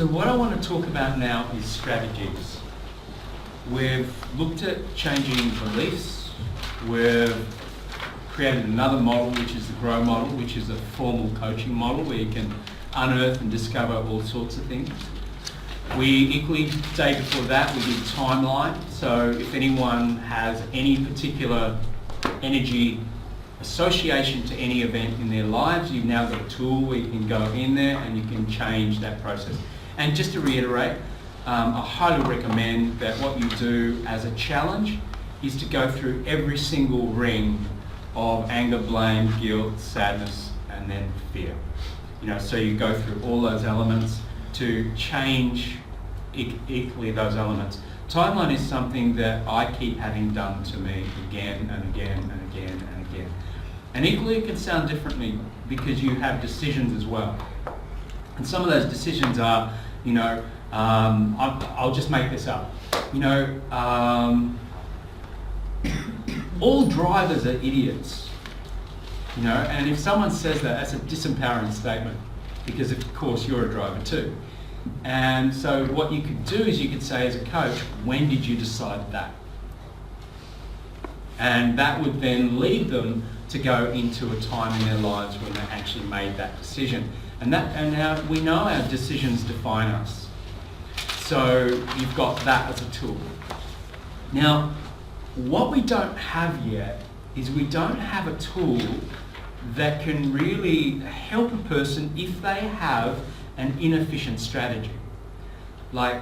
So what I want to talk about now is strategies. We've looked at changing beliefs. We've created another model, which is the GROW model, which is a formal coaching model where you can unearth and discover all sorts of things. We equally, the day before that, we did timeline. So if anyone has any particular energy association to any event in their lives, you've now got a tool where you can go in there and you can change that process. And just to reiterate, I highly recommend that what you do as a challenge is to go through every single ring of anger, blame, guilt, sadness, and then fear. So you go through all those elements to change equally those elements. Timeline is something that I keep having done to me again and again and again and again. And equally it can sound differently because you have decisions as well. And some of those decisions are, I'll just make this up. All drivers are idiots. And if someone says that, that's a disempowering statement because of course you're a driver too. And so what you could do is you could say as a coach, when did you decide that? And that would then lead them to go into a time in their lives when they actually made that decision. And now we know our decisions define us. So you've got that as a tool. Now, what we don't have yet is we don't have a tool that can really help a person if they have an inefficient strategy. Like,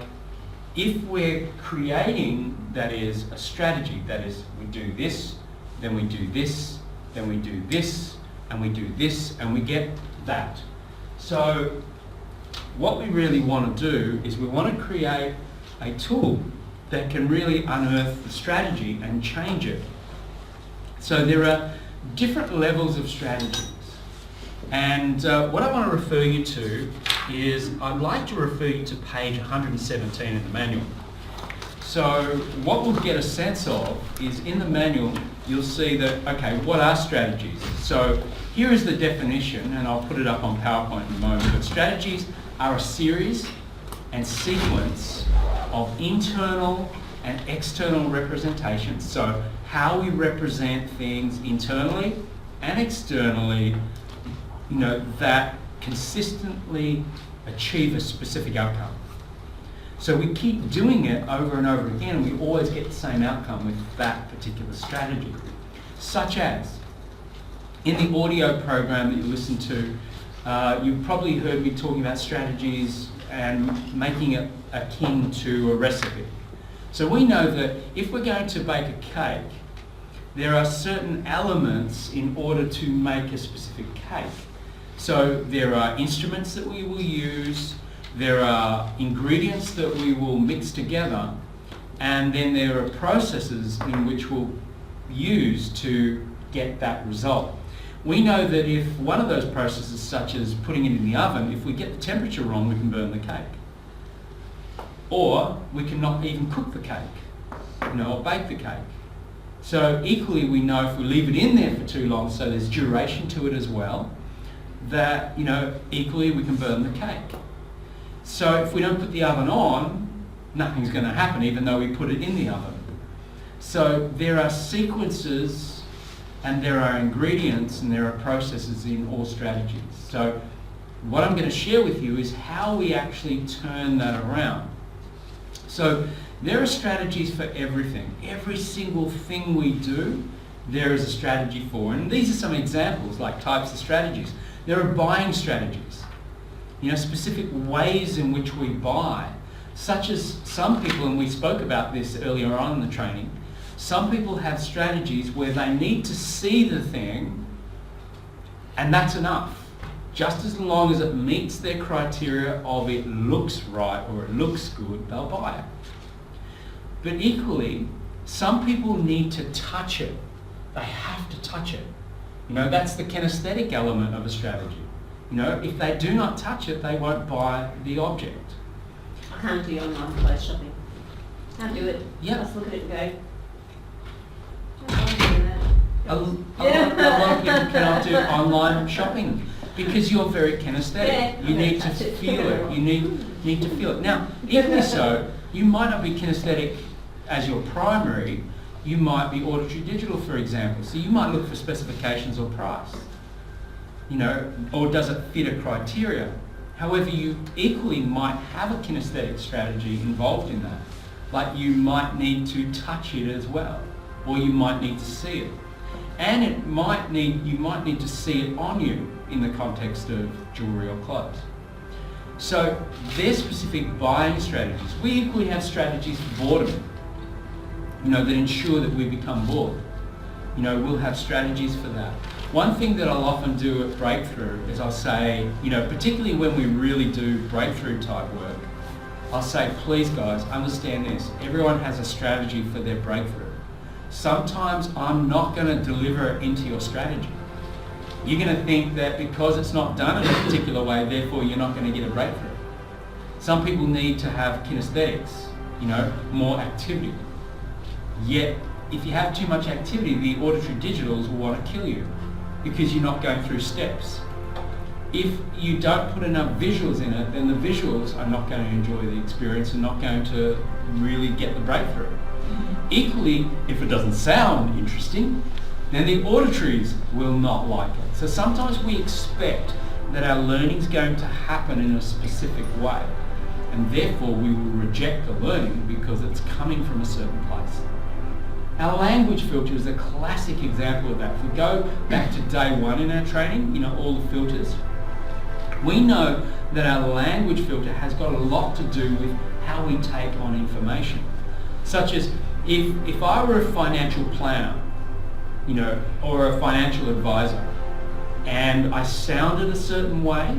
if we're creating, that is, a strategy, that is, we do this, then we do this, then we do this, and we do this, and we get that. So what we really want to do is we want to create a tool that can really unearth the strategy and change it. So there are different levels of strategies. And what I want to refer you to is, I'd like to refer you to page 117 in the manual. So what we'll get a sense of is in the manual, you'll see that, okay, what are strategies? So here is the definition, and I'll put it up on PowerPoint in a moment, but strategies are a series and sequence of internal and external representations. So how we represent things internally and externally, that consistently achieve a specific outcome. So we keep doing it over and over again, and we always get the same outcome with that particular strategy. Such as, in the audio program that you listen to, you've probably heard me talking about strategies and making it akin to a recipe. So we know that if we're going to bake a cake, there are certain elements in order to make a specific cake. So there are instruments that we will use, there are ingredients that we will mix together, and then there are processes in which we'll use to get that result. We know that if one of those processes, such as putting it in the oven, if we get the temperature wrong, we can burn the cake. Or we can not even cook the cake, or bake the cake. So equally we know if we leave it in there for too long, so there's duration to it as well, that, equally we can burn the cake. So if we don't put the oven on, nothing's going to happen even though we put it in the oven. So there are sequences and there are ingredients and there are processes in all strategies. So what I'm going to share with you is how we actually turn that around. So there are strategies for everything. Every single thing we do, there is a strategy for. And these are some examples, like types of strategies. There are buying strategies, specific ways in which we buy, such as some people, and we spoke about this earlier on in the training, some people have strategies where they need to see the thing and that's enough. Just as long as it meets their criteria of it looks right or it looks good, they'll buy it. But equally, some people need to touch it. They have to touch it. That's the kinesthetic element of a strategy. If they do not touch it, they won't buy the object. I can't do online clothes shopping. Can't do it. Yeah. Just look at it and go, I don't want to do that. A lot of people cannot do online shopping Because you're very kinesthetic. Yeah, You need to feel it. You need to feel it. Now, equally so, you might not be kinesthetic as your primary. You might be auditory digital, for example. So you might look for specifications or price. Or does it fit a criteria? However, you equally might have a kinesthetic strategy involved in that. Like you might need to touch it as well, or you might need to see it. And you might need to see it on you in the context of jewellery or clothes. So there's specific buying strategies. We equally have strategies for boredom, that ensure that we become bored. We'll have strategies for that. One thing that I'll often do at Breakthrough is I'll say, particularly when we really do breakthrough type work, I'll say, please guys, understand this. Everyone has a strategy for their breakthrough. Sometimes I'm not going to deliver it into your strategy. You're going to think that because it's not done in a particular way, therefore you're not going to get a breakthrough. Some people need to have kinesthetics, more activity. Yet, if you have too much activity, the auditory digitals will want to kill you because you're not going through steps. If you don't put enough visuals in it, then the visuals are not going to enjoy the experience and not going to really get the breakthrough. Equally, if it doesn't sound interesting, then the auditories will not like it. So sometimes we expect that our learning is going to happen in a specific way, and therefore we will reject the learning because it's coming from a certain place. Our language filter is a classic example of that. If we go back to day one in our training, all the filters, we know that our language filter has got a lot to do with how we take on information. Such as if I were a financial planner, or a financial advisor, and I sounded a certain way,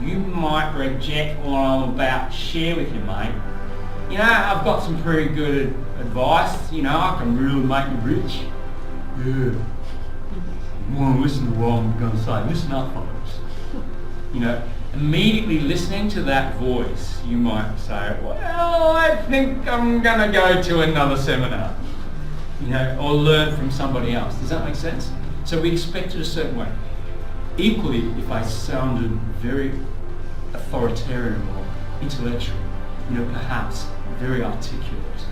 you might reject what I'm about to share with you, mate. I've got some pretty good advice, I can really make you rich. Yeah. You want to listen to what I'm going to say. Listen up, folks. Immediately listening to that voice, you might say, well, I think I'm going to go to another seminar, or learn from somebody else. Does that make sense? So we expect it a certain way. Equally, if I sounded very authoritarian or intellectual, perhaps very articulate.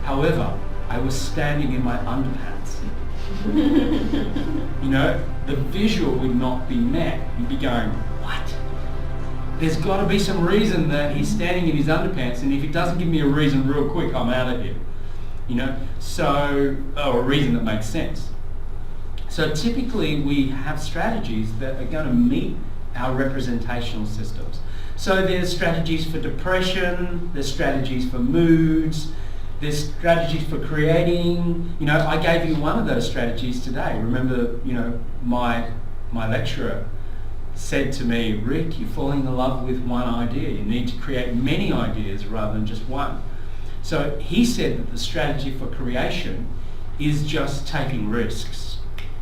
However, I was standing in my underpants. The visual would not be met. You'd be going, what? There's got to be some reason that he's standing in his underpants, and if he doesn't give me a reason real quick, I'm out of here. Or a reason that makes sense. So typically we have strategies that are going to meet our representational systems. So there's strategies for depression, there's strategies for moods, there's strategies for creating. I gave you one of those strategies today. Remember, my lecturer said to me, Rick, you're falling in love with one idea. You need to create many ideas rather than just one. So he said that the strategy for creation is just taking risks.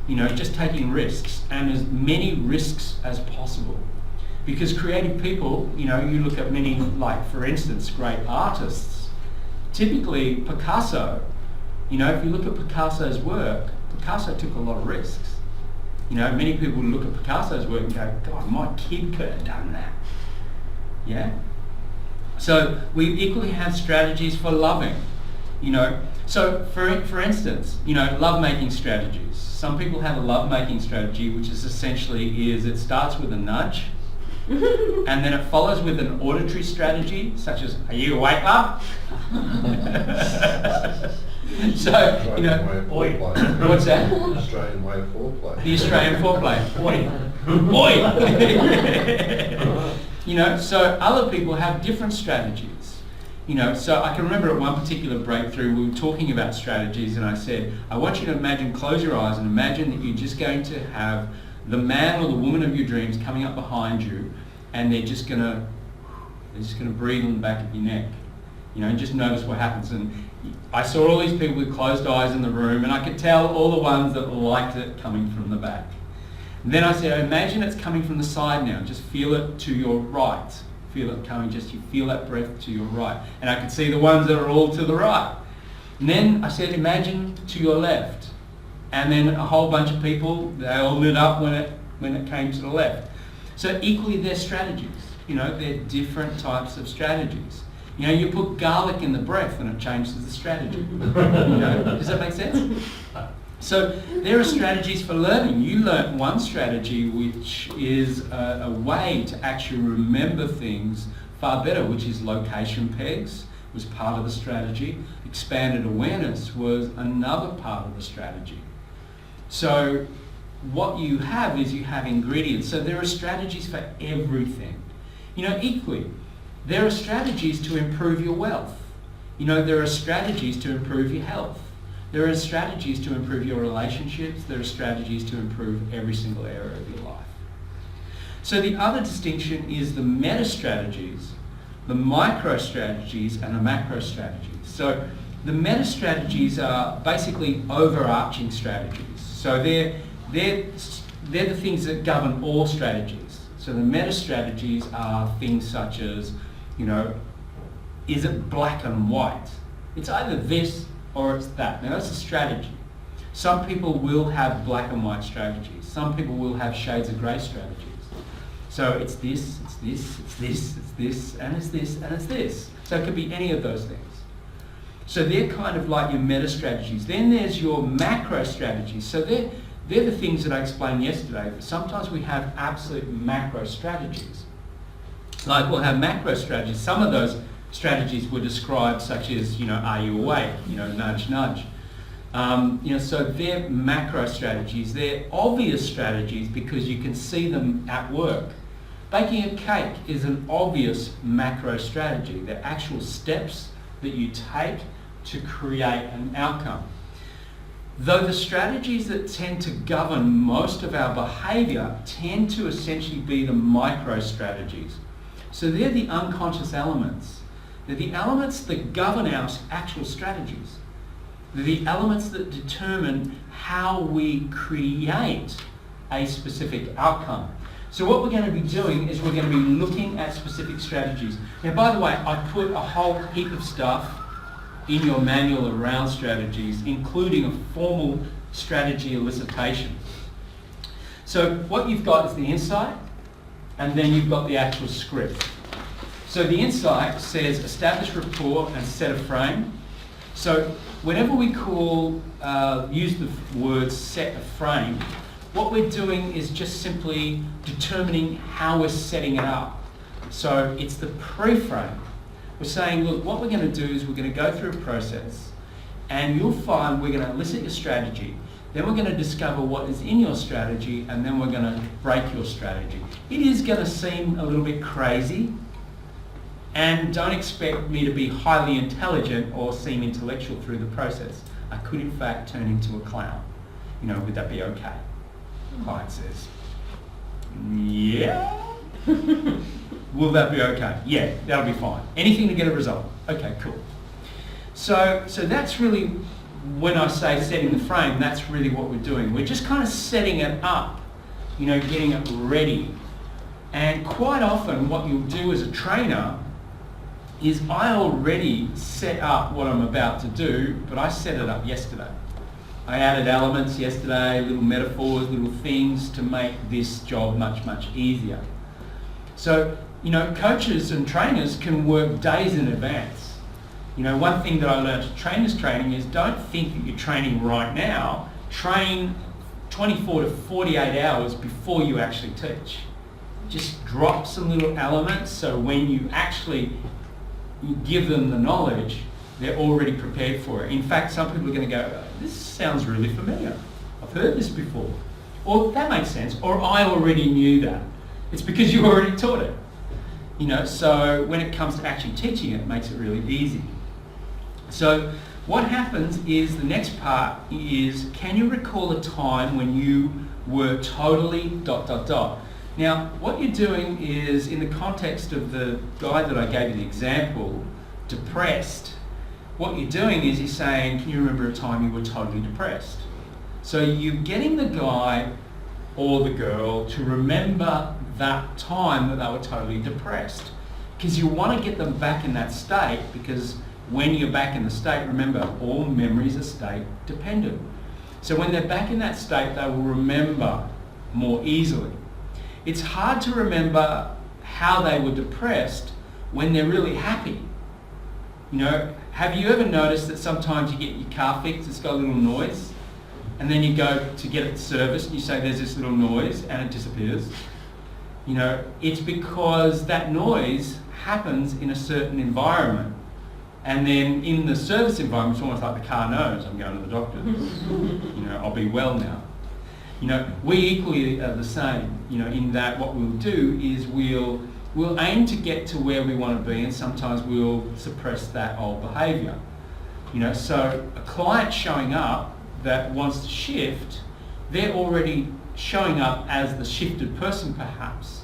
Just taking risks, and as many risks as possible. Because creative people, you look at many, like for instance, great artists. Typically Picasso, if you look at Picasso's work, Picasso took a lot of risks. Many people look at Picasso's work and go, God, my kid could have done that. Yeah? So we equally have strategies for loving. So for instance, love-making strategies. Some people have a love-making strategy, which is essentially it starts with a nudge, and then it follows with an auditory strategy, such as, are you awake, love? So, oi. What's that? The Australian way of foreplay. The Australian foreplay. Oi. So other people have different strategies. So I can remember at one particular breakthrough we were talking about strategies, and I said, I want you to close your eyes and imagine that you're just going to have the man or the woman of your dreams coming up behind you, and they're just gonna breathe on the back of your neck, and just notice what happens. And I saw all these people with closed eyes in the room, and I could tell all the ones that liked it coming from the back. And then I said, imagine it's coming from the side now. Just feel it to your right. Feel it coming, you feel that breath to your right. And I could see the ones that are all to the right. And then I said, imagine to your left. And then a whole bunch of people, they all lit up when it when it came to the left. So equally, they're strategies. They're different types of strategies. You put garlic in the breath and it changes the strategy. Does that make sense? So there are strategies for learning. You learnt one strategy, which is a way to actually remember things far better, which is location pegs, was part of the strategy. Expanded awareness was another part of the strategy. So what you have is you have ingredients. So there are strategies for everything. Equally, there are strategies to improve your wealth. There are strategies to improve your health. There are strategies to improve your relationships. There are strategies to improve every single area of your life. So the other distinction is the meta strategies, the micro strategies, and the macro strategies. So the meta strategies are basically overarching strategies. So they're the things that govern all strategies. So the meta strategies are things such as, is it black and white? It's either this or it's that. Now that's a strategy. Some people will have black and white strategies. Some people will have shades of grey strategies. So it's this, it's this, it's this, it's this, and it's this, and it's this. So it could be any of those things. So they're kind of like your meta strategies. Then there's your macro strategies. So they're the things that I explained yesterday. But sometimes we have absolute macro strategies. Like we'll have macro strategies. Some of those strategies were described such as, are you awake? Nudge, nudge. So they're macro strategies. They're obvious strategies because you can see them at work. Baking a cake is an obvious macro strategy. They're actual steps that you take to create an outcome. Though the strategies that tend to govern most of our behaviour tend to essentially be the micro strategies. So they're the unconscious elements. They're the elements that govern our actual strategies. They're the elements that determine how we create a specific outcome. So what we're going to be doing is we're going to be looking at specific strategies. Now, by the way, I put a whole heap of stuff in your manual around strategies, including a formal strategy elicitation. So what you've got is the insight, and then you've got the actual script. So the insight says establish rapport and set a frame. So whenever we use the word set a frame, what we're doing is just simply determining how we're setting it up. So it's the pre-frame. We're saying, look, what we're going to do is we're going to go through a process and you'll find we're going to elicit your strategy. Then we're going to discover what is in your strategy and then we're going to break your strategy. It is going to seem a little bit crazy, and don't expect me to be highly intelligent or seem intellectual through the process. I could in fact turn into a clown. Would that be okay? The client says, yeah. Will that be okay? Yeah, that'll be fine. Anything to get a result. Okay, cool. So that's really, when I say setting the frame, that's really what we're doing. We're just kind of setting it up, getting it ready. And quite often what you'll do as a trainer is I already set up what I'm about to do, but I set it up yesterday. I added elements yesterday, little metaphors, little things to make this job much, much easier. So, coaches and trainers can work days in advance. One thing that I learned at trainers training is don't think that you're training right now. Train 24 to 48 hours before you actually teach. Just drop some little elements so when you actually give them the knowledge, they're already prepared for it. In fact, some people are going to go, this sounds really familiar. I've heard this before. Or that makes sense. Or I already knew that. It's because you already taught it. So when it comes to actually teaching it, it makes it really easy. So what happens is the next part is, can you recall a time when you were totally ... Now, what you're doing is, in the context of the guy that I gave you the example, depressed, what you're doing is you're saying, can you remember a time you were totally depressed? So you're getting the guy or the girl to remember that time that they were totally depressed. Because you want to get them back in that state, because when you're back in the state, remember, all memories are state dependent. So when they're back in that state, they will remember more easily. It's hard to remember how they were depressed when they're really happy. You know, have you ever noticed that sometimes you get your car fixed, it's got a little noise, and then you go to get it serviced and you say there's this little noise and it disappears? You know, it's because that noise happens in a certain environment. And then in the service environment, it's almost like the car knows, I'm going to the doctor. You know, I'll be well now. You know, we equally are the same, you know, in that what we'll do is we'll aim to get to where we want to be, and sometimes we'll suppress that old behaviour. You know, so a client showing up that wants to shift, they're already showing up as the shifted person perhaps,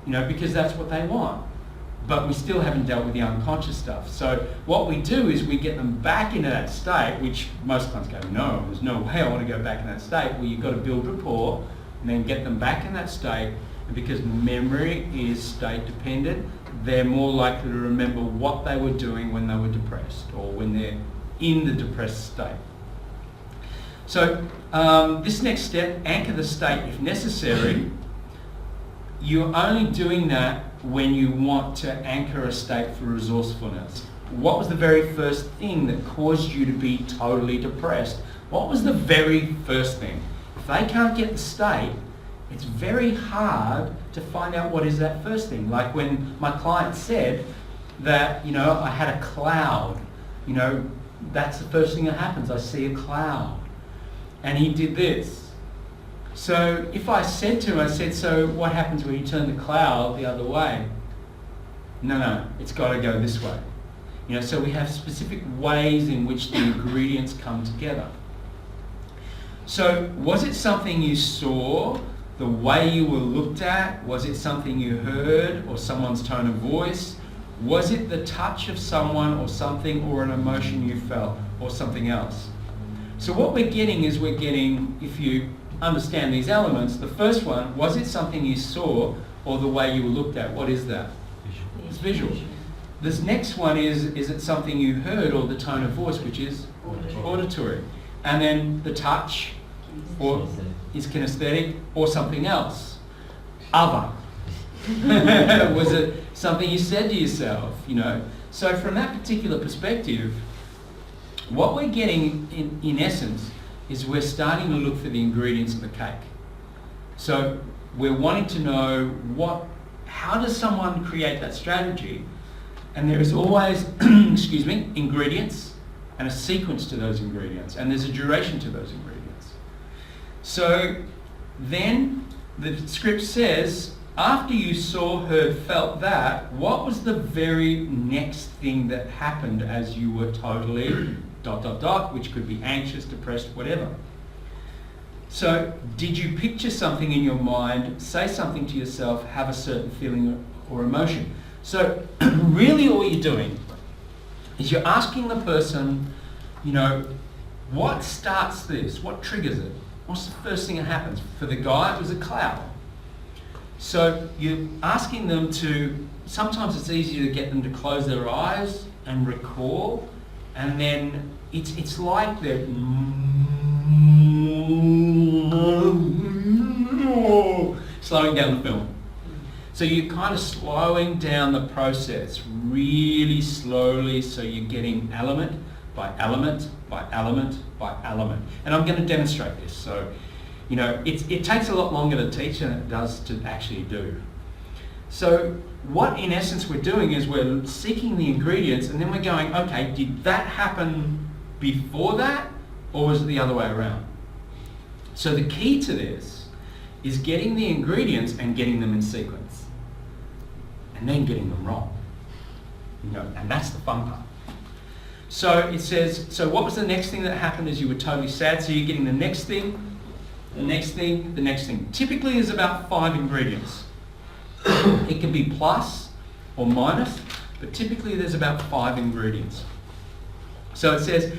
you know, because that's what they want. But we still haven't dealt with the unconscious stuff. So what we do is we get them back into that state, which most clients go, no, there's no way I want to go back in that state. Well, you've got to build rapport and then get them back in that state. And because memory is state dependent, they're more likely to remember what they were doing when they were depressed or when they're in the depressed state. So this next step, anchor the state if necessary. You're only doing that when you want to anchor a state for resourcefulness. What was the very first thing that caused you to be totally depressed? What was the very first thing? If they can't get the state, it's very hard to find out what is that first thing. Like when my client said that, you know, I had a cloud, you know, that's the first thing that happens. I see a cloud. And he did this. So if I said to him, I said, so what happens when you turn the cloud the other way? No, it's got to go this way. You know, so we have specific ways in which the ingredients come together. So was it something you saw, the way you were looked at? Was it something you heard or someone's tone of voice? Was it the touch of someone or something or an emotion you felt or something else? So what we're getting is if you understand these elements, the first one, was it something you saw or the way you were looked at? What is that? Visual. It's visual. This next one is it something you heard or the tone of voice, which is auditory. And then the touch or is kinesthetic or something else. Other. Was it something you said to yourself, you know? So from that particular perspective, what we're getting in essence is we're starting to look for the ingredients of the cake. So we're wanting to know how does someone create that strategy? And there is always, ingredients and a sequence to those ingredients, and there's a duration to those ingredients. So then the script says, after you saw, heard, felt that, what was the very next thing that happened as you were totally ... which could be anxious, depressed, whatever. So did you picture something in your mind, say something to yourself, have a certain feeling or emotion? So really all you're doing is you're asking the person, you know, what starts this? What triggers it? What's the first thing that happens? For the guy, it was a cloud. So you're asking them to, sometimes it's easier to get them to close their eyes and recall, and then it's like they're slowing down the film. So you're kind of slowing down the process really slowly, so you're getting element by element by element by element. And I'm going to demonstrate this. So, you know, it takes a lot longer to teach than it does to actually do. So what in essence we're doing is we're seeking the ingredients, and then we're going, okay, did that happen before that, or was it the other way around? So the key to this is getting the ingredients and getting them in sequence, and then getting them wrong. You know, and that's the fun part. So it says, so what was the next thing that happened as you were totally sad? So you're getting the next thing, the next thing, the next thing. Typically there's about 5 ingredients. It can be plus or minus, but typically there's about 5 ingredients. So it says,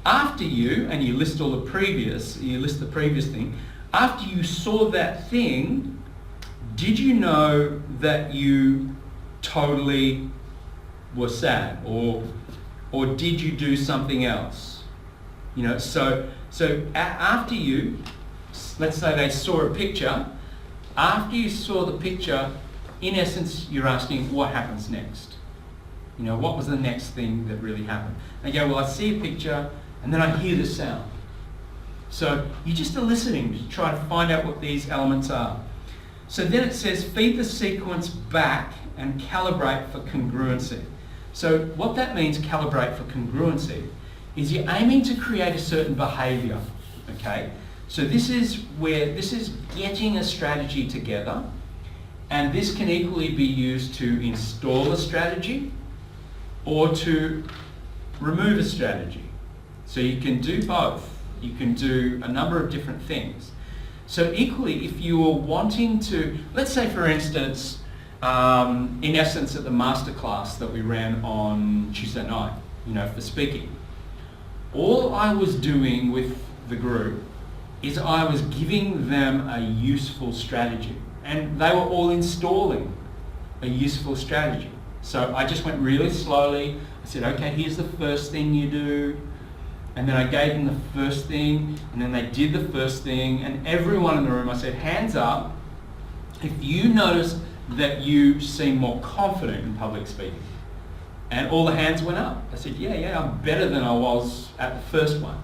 after you, and you list the previous thing, after you saw that thing, did you know that you totally were sad, or did you do something else? You know, so after you let's say they saw a picture. After you saw the picture, in essence, you're asking what happens next. You know, what was the next thing that really happened? They go, well, I see a picture and then I hear the sound. So you're just eliciting to try to find out what these elements are. So then it says, feed the sequence back and calibrate for congruency. So what that means, calibrate for congruency, is you're aiming to create a certain behaviour, okay? So this is getting a strategy together, and this can equally be used to install a strategy or to remove a strategy. So you can do both. You can do a number of different things. So equally, if you are wanting to, let's say for instance, in essence at the masterclass that we ran on Tuesday night, you know, for speaking, all I was doing with the group is I was giving them a useful strategy, and they were all installing a useful strategy. So I just went really slowly. I said, okay, here's the first thing you do. And then I gave them the first thing, and then they did the first thing, and everyone in the room, I said, hands up if you notice that you seem more confident in public speaking. And all the hands went up. I said, yeah, I'm better than I was at the first one.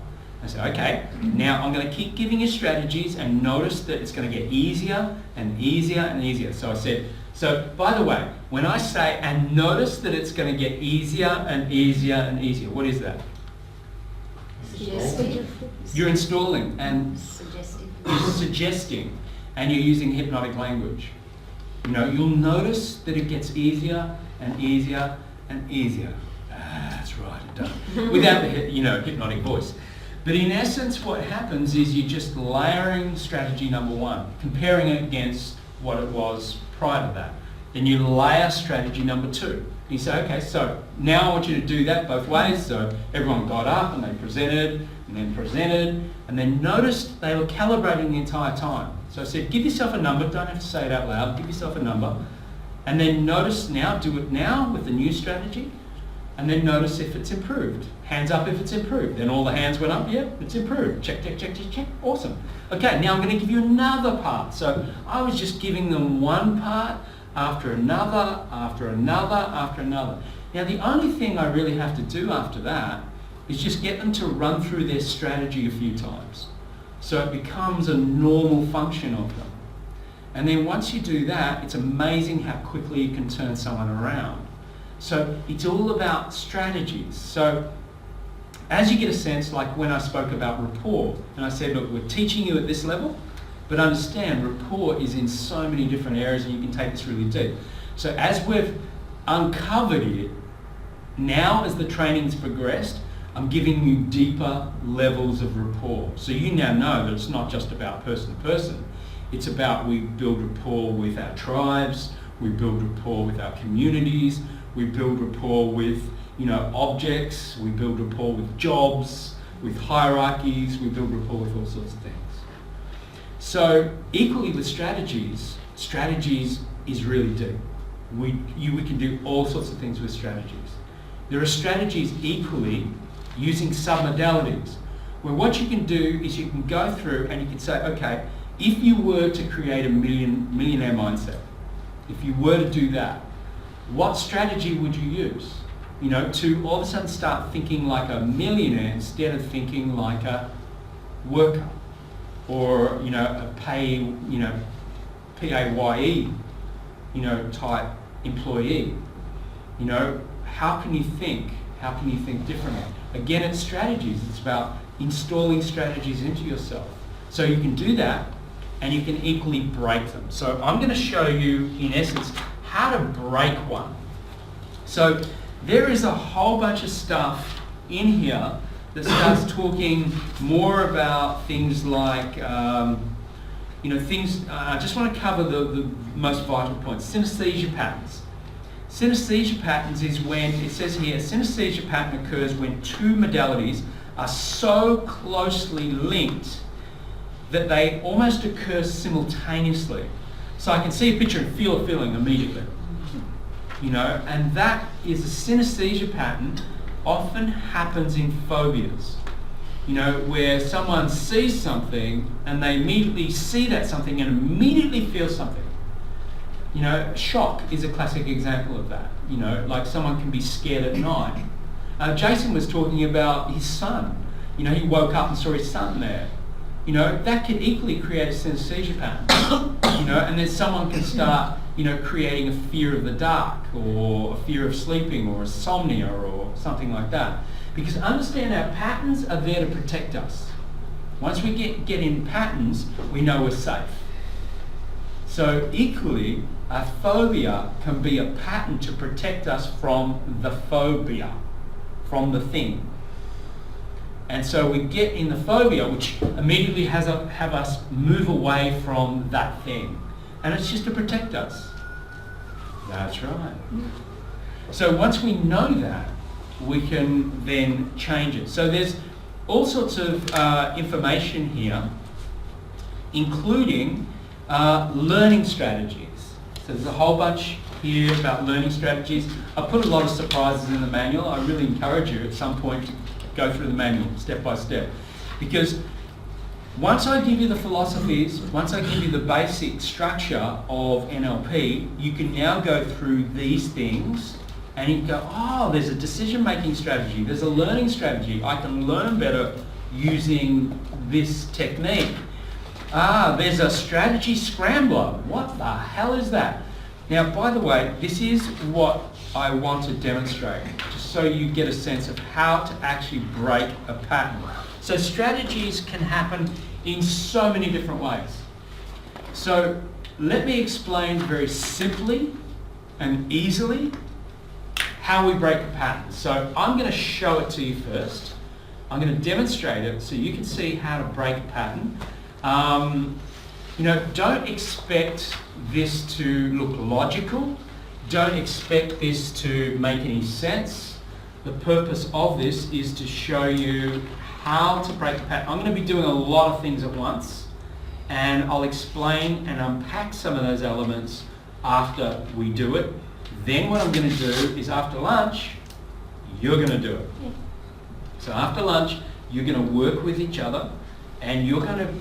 I said, okay, now I'm going to keep giving you strategies and notice that it's going to get easier and easier and easier. So I said, so by the way, when I say, and notice that it's going to get easier and easier and easier, what is that? Suggestive. You're installing and Suggestive. you're suggesting, and you're using hypnotic language. You know, you'll notice that it gets easier and easier and easier. That's right, it does. Without the hypnotic voice. But in essence, what happens is you're just layering strategy number one, comparing it against what it was prior to that. Then you layer strategy number two. You say, okay, so now I want you to do that both ways. So everyone got up and they presented, and then noticed they were calibrating the entire time. So I said, give yourself a number, don't have to say it out loud, give yourself a number. And then notice now, do it now with the new strategy, and then notice if it's improved. Hands up if it's improved. Then all the hands went up, yep, it's improved. Check, check, check, check, check, awesome. Okay, now I'm going to give you another part. So I was just giving them one part after another, after another, after another. Now the only thing I really have to do after that is just get them to run through their strategy a few times. So it becomes a normal function of them. And then once you do that, it's amazing how quickly you can turn someone around. So it's all about strategies. So as you get a sense, like when I spoke about rapport, and I said, look, we're teaching you at this level, but understand rapport is in so many different areas and you can take this really deep. So as we've uncovered it, now as the training's progressed, I'm giving you deeper levels of rapport. So you now know that it's not just about person to person. It's about we build rapport with our tribes, we build rapport with our communities, we build rapport with objects, we build rapport with jobs, with hierarchies, we build rapport with all sorts of things. So equally with strategies is really deep. We can do all sorts of things with strategies. There are strategies equally using submodalities, where what you can do is you can go through and you can say, okay, if you were to create a millionaire mindset, if you were to do that, what strategy would you use? To all of a sudden start thinking like a millionaire instead of thinking like a worker or a PAYE type employee. How can you think? How can you think differently? Again, it's strategies. It's about installing strategies into yourself. So you can do that and you can equally break them. So I'm going to show you, in essence, how to break one. So there is a whole bunch of stuff in here that starts talking more about things like, I just want to cover the most vital points. Synesthesia patterns. Synesthesia patterns is when, it says here, synesthesia pattern occurs when two modalities are so closely linked that they almost occur simultaneously. So I can see a picture and feel a feeling immediately. And that is a synesthesia pattern, often happens in phobias. You know, where someone sees something and they immediately see that something and immediately feel something. You know, shock is a classic example of that. You know, like someone can be scared at night. Jason was talking about his son. You know, he woke up and saw his son there. You know, that could equally create a synesthesia pattern. You know, and then someone can start, you know, creating a fear of the dark or a fear of sleeping or insomnia or something like that. Because understand our patterns are there to protect us. Once we get in patterns, we know we're safe. So equally, a phobia can be a pattern to protect us from the phobia, from the thing. And so we get in the phobia, which immediately have us move away from that thing. And it's just to protect us. That's right. So once we know that, we can then change it. So there's all sorts of information here, including learning strategies. So there's a whole bunch here about learning strategies. I put a lot of surprises in the manual. I really encourage you at some point to go through the manual step by step. Because once I give you the philosophies, once I give you the basic structure of NLP, you can now go through these things and you can go, oh, there's a decision-making strategy, there's a learning strategy. I can learn better using this technique. There's a strategy scrambler. What the hell is that? Now, by the way, this is what I want to demonstrate, just so you get a sense of how to actually break a pattern. So strategies can happen in so many different ways. So let me explain very simply and easily how we break a pattern. So I'm going to show it to you first. I'm going to demonstrate it so you can see how to break a pattern. You know, don't expect this to look logical. Don't expect this to make any sense. The purpose of this is to show you how to break a pattern. I'm going to be doing a lot of things at once, and I'll explain and unpack some of those elements after we do it. Then what I'm going to do is after lunch, you're going to do it. Yeah. So after lunch, you're going to work with each other and you're going to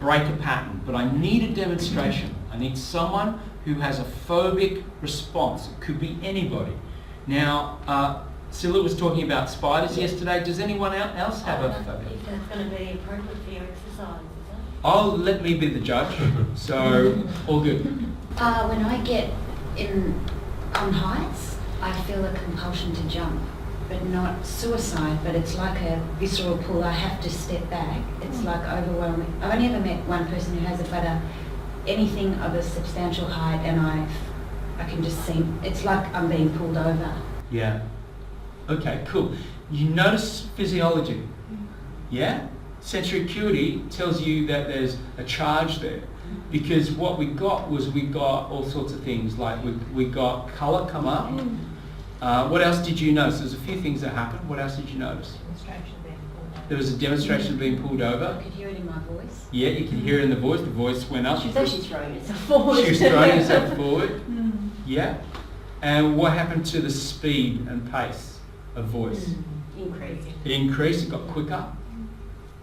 break a pattern. But I need a demonstration. I need someone who has a phobic response. It could be anybody. Now, Scylla was talking about spiders yesterday. Does anyone else have a phobia? It's going to be appropriate for your exercise, is it? Oh, let me be the judge. So, all good. When I get on heights, I feel a compulsion to jump, but not suicide, but it's like a visceral pull. I have to step back. It's like overwhelming. I've only ever met one person who has it, but anything of a substantial height, and I can just see, it's like I'm being pulled over. Yeah. Okay, cool. You notice physiology. Yeah? Sensory acuity tells you that there's a charge there. Because what we got was all sorts of things, like we got colour come up. What else did you notice? There's a few things that happened. What else did you notice? There was a demonstration of being pulled over. I could hear it in my voice. Yeah, you could hear it in the voice. The voice went up. She said she's throwing herself forward. She was throwing herself forward. Yeah. And what happened to the speed and pace of voice? Increased. It increased. It got quicker.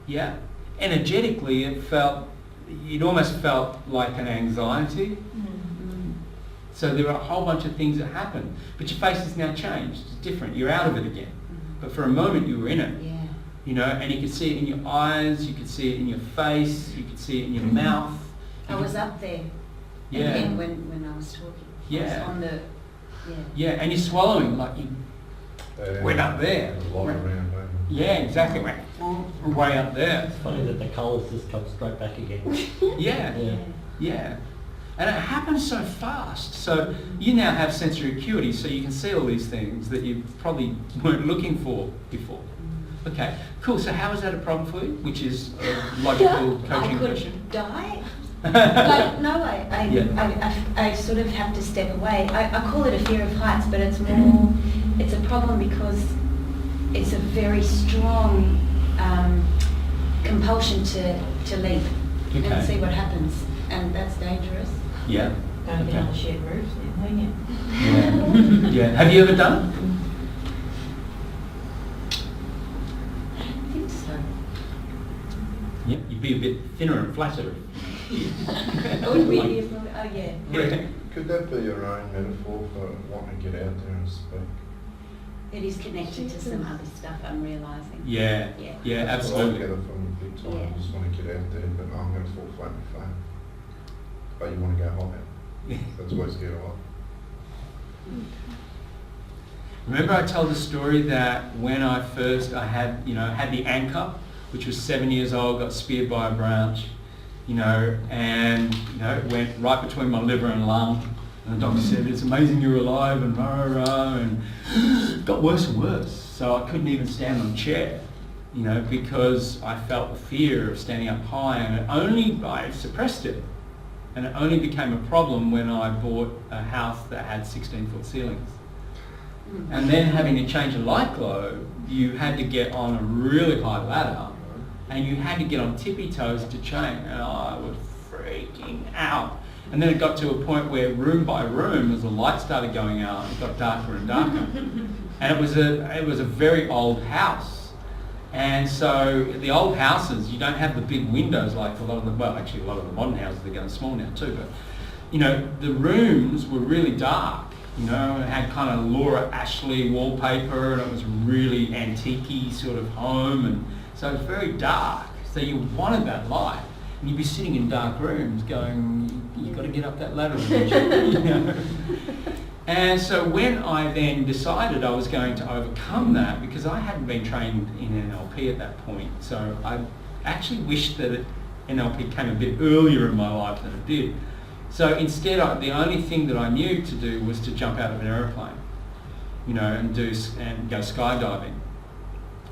Yeah. Energetically, it almost felt like an anxiety. So there are a whole bunch of things that happen. But your face has now changed. It's different. You're out of it again. But for a moment you were in it. Yeah. You know, and you could see it in your eyes, you could see it in your face, you could see it in your mouth. I was up there. Yeah. Again, when I was talking. Yeah. I was on the, Yeah, and you're swallowing, like you went up there. There's a lot around, Yeah, exactly. Went way up there. It's funny that the colours just come straight back again. Yeah. And it happens so fast. So you now have sensory acuity, so you can see all these things that you probably weren't looking for before. Okay, cool. So how is that a problem for you? Which is a logical coaching question. I could die. Like, no, I sort of have to step away. I call it a fear of heights, but it's more, it's a problem because it's a very strong compulsion to leap and see what happens, and that's dangerous. Yeah. Don't get on the shared roofs then, will you? Yeah. Have you ever done it? I think so. Yep, you'd be a bit thinner and flatter. Would we be as long, oh yeah. Yeah. Could that be your own metaphor for wanting to get out there and speak? It is connected to some other stuff I'm realising. Yeah, Yeah. yeah, That's what I absolutely. get it from big time. Yeah. You just want to get out there, but I'm going to fall flat and fail. But you want to go higher. That's why it's get high. Remember I told the story that when I had the anchor, which was 7 years old, got speared by a branch, and it went right between my liver and lung. And the doctor said, "It's amazing you're alive," and rah, rah, rah, and it got worse and worse. So I couldn't even stand on a chair, because I felt the fear of standing up high, and I suppressed it. And it only became a problem when I bought a house that had 16-foot ceilings. And then having to change a light globe, you had to get on a really high ladder, and you had to get on tippy toes to change, and I was freaking out. And then it got to a point where room by room, as the light started going out, it got darker and darker. And it was a very old house. And so the old houses, you don't have the big windows like a lot of the modern houses, they're getting small now too, but the rooms were really dark. It had kind of Laura Ashley wallpaper, and it was really antique-y sort of home, and so it was very dark. So you wanted that light, and you'd be sitting in dark rooms going, "You've got to get up that ladder." And so when I then decided I was going to overcome that, because I hadn't been trained in NLP at that point, so I actually wished that NLP came a bit earlier in my life than it did. So instead, the only thing that I knew to do was to jump out of an aeroplane, and go skydiving.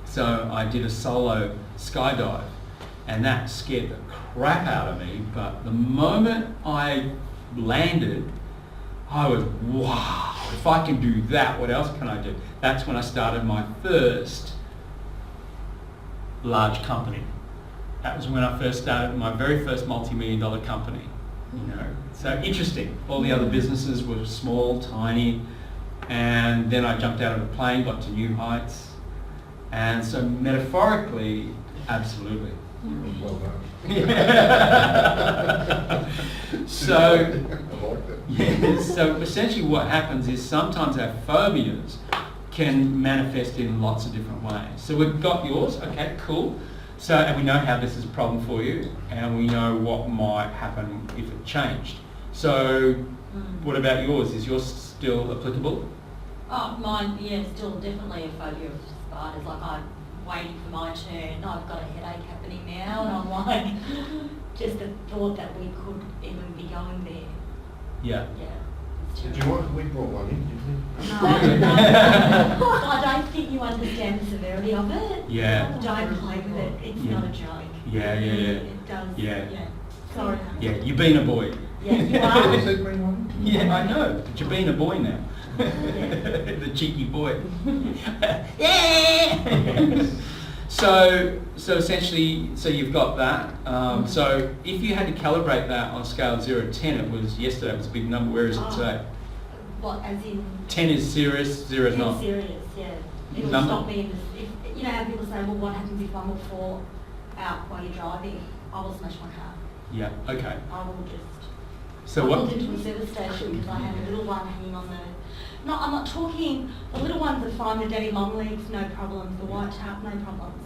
So I did a solo skydive, and that scared the crap out of me. But the moment I landed, I was, wow, if I can do that, what else can I do? That's when I started my first large company. That was when I first started my very first multi-million-dollar company. So interesting. All the other businesses were small, tiny, and then I jumped out of a plane, got to new heights, and so metaphorically, absolutely. Well done. So, I like that. yeah, so essentially what happens is sometimes our phobias can manifest in lots of different ways. So we've got yours, okay, cool. So, and we know how this is a problem for you, and we know what might happen if it changed. So, what about yours? Is yours still applicable? Oh, mine, yeah, still definitely a phobia of spiders. Like, I'm waiting for my turn. I've got a headache happening now, and I'm like, just the thought that we could even be going there. Yeah. Yeah. Did you want? We brought one in, didn't No, I don't think you understand the severity of it. Yeah. Don't play with it. It's Yeah. not a joke. Yeah, yeah, yeah. It does. Yeah. Sorry. Yeah, you've been a boy. Yeah, you you? are. You said bring one in? Yeah, I know, but you've been a boy now. Yeah. The cheeky boy. Yeah! So essentially, you've got that. So if you had to calibrate that on a scale of 0 to 10, yesterday it was a big number. Where is it today? What, as in? 10 is serious, 0 is It's not. serious, yeah. It'll Number- stop me in this, if, how people say, well, what happens if one will fall out while you're driving? I will smash my car. Yeah, okay. I will just. So I what? walked into a service station because I had a little one hanging on the. No, I'm not talking. The little ones are fine. The daddy long legs, no problems. The white tap, no problems.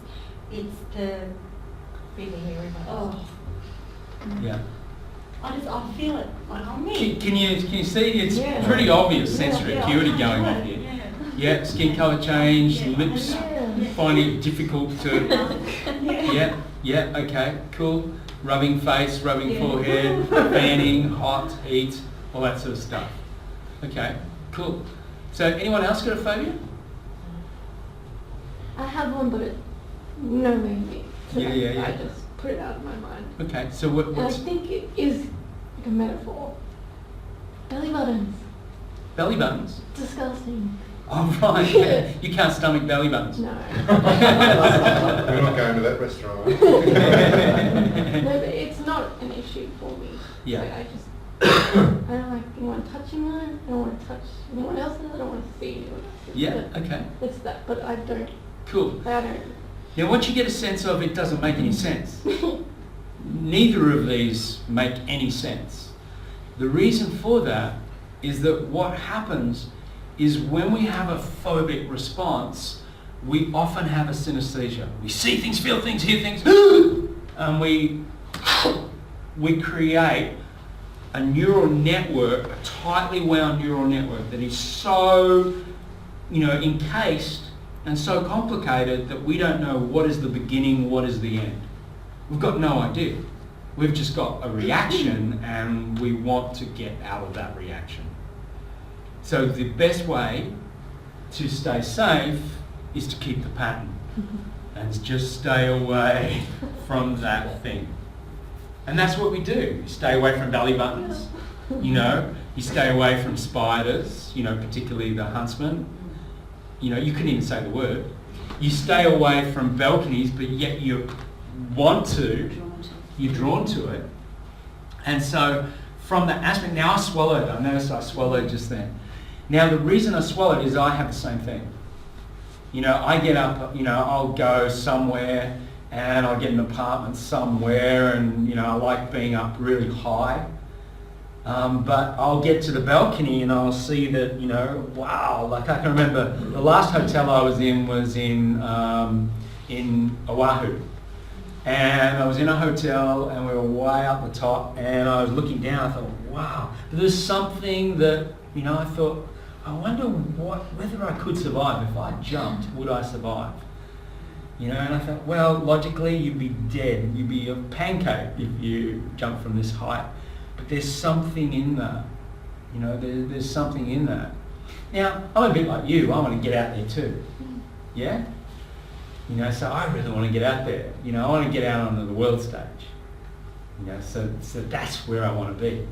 It's the. Oh, Yeah. I feel it like on me. Can you see? It's Yeah. pretty obvious sensory Yeah, acuity I going know off it, here. Yeah. Yeah, skin colour change, Yeah. lips, Yeah. finding it difficult to. Yeah. Yeah, okay, cool. Rubbing face, rubbing Yeah. forehead, fanning, hot, heat, all that sort of stuff. Okay, cool. So anyone else got a phobia? I have one, but it no maybe. So Yeah, yeah, yeah. I just put it out of my mind. Okay, so And I what's think it is like a metaphor. Belly buttons. belly buttons? Disgusting. Oh right, yeah. You can't stomach belly buttons. No. We're not going to that restaurant. No, but it's not an issue for me. Yeah. Like, I don't like anyone touching mine. I don't want to touch anyone else's. I don't want to see anyone else's. Yeah, But okay, it's that, but I don't. cool. I don't. Now once you get a sense of it doesn't make any sense, neither of these make any sense. The reason for that is that what happens is when we have a phobic response, we often have a synesthesia. We see things, feel things, hear things, and we create a neural network, a tightly wound neural network that is so, encased and so complicated that we don't know what is the beginning, what is the end. We've got no idea. We've just got a reaction and we want to get out of that reaction. So the best way to stay safe is to keep the pattern and just stay away from that thing. And that's what we do. You stay away from belly buttons, you stay away from spiders, particularly the huntsman. You couldn't even say the word. You stay away from balconies, but yet you want to, you're drawn to it. And so from that aspect, now I swallowed. I noticed I swallowed just then. Now the reason I swallowed is I have the same thing. I get up, I'll go somewhere and I'll get an apartment somewhere and, I like being up really high. But I'll get to the balcony and I'll see that, wow, like I can remember the last hotel I was in Oahu. And I was in a hotel and we were way up the top and I was looking down, I thought, wow, there's something that, I thought, I wonder whether I could survive. If I jumped, would I survive? And I thought, well, logically you'd be dead. You'd be a pancake if you jump from this height. But there's something in that. There's something in that. Now, I'm a bit like you. I want to get out there too. Yeah? So I really want to get out there. I want to get out onto the world stage. So that's where I want to be.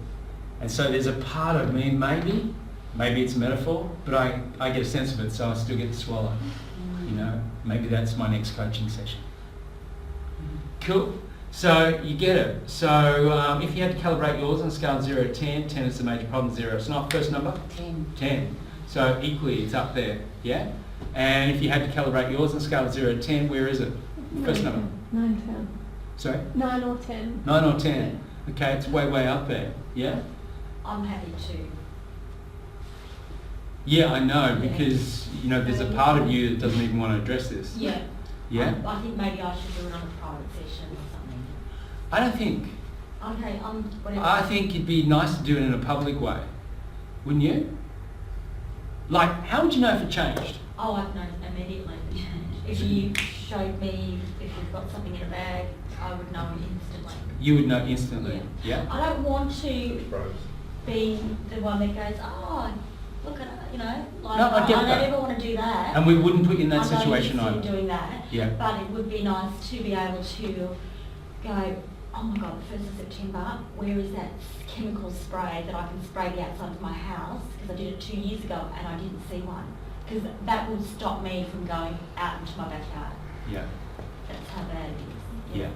And so there's a part of me, maybe it's metaphor, but I get a sense of it, so I still get to swallow. Maybe that's my next coaching session. Cool. So you get it. So if you had to calibrate yours on a scale of 0 to 10, 10 is the major problem, 0. It's not first number? 10. 10. So equally, it's up there, yeah? And if you had to calibrate yours on a scale of 0 to 10, where is it? First number? 9, 10. Sorry? 9 or 10. 9 or 10. Okay, it's way up there, yeah? I'm happy to. Yeah, I know, because, there's a part of you that doesn't even want to address this. Yeah. Yeah? I think maybe I should do it on a private session or something. I don't think. Okay, whatever. I think it'd be nice to do it in a public way. Wouldn't you? Like, how would you know if it changed? Oh, I've known immediately. If you showed me if you've got something in a bag, I would know instantly. You would know instantly, yeah? I don't want to Froze. be the one that goes, oh, look at it, like No, I get I that. don't ever want to do that. And we wouldn't put you in that I'm not situation interested either. in doing that. Yeah. But it would be nice to be able to go, oh my God, the 1st of September, where is that chemical spray that I can spray the outside of my house? Because I did it 2 years ago and I didn't see one. Because that would stop me from going out into my backyard. Yeah, That's how bad it is. yeah.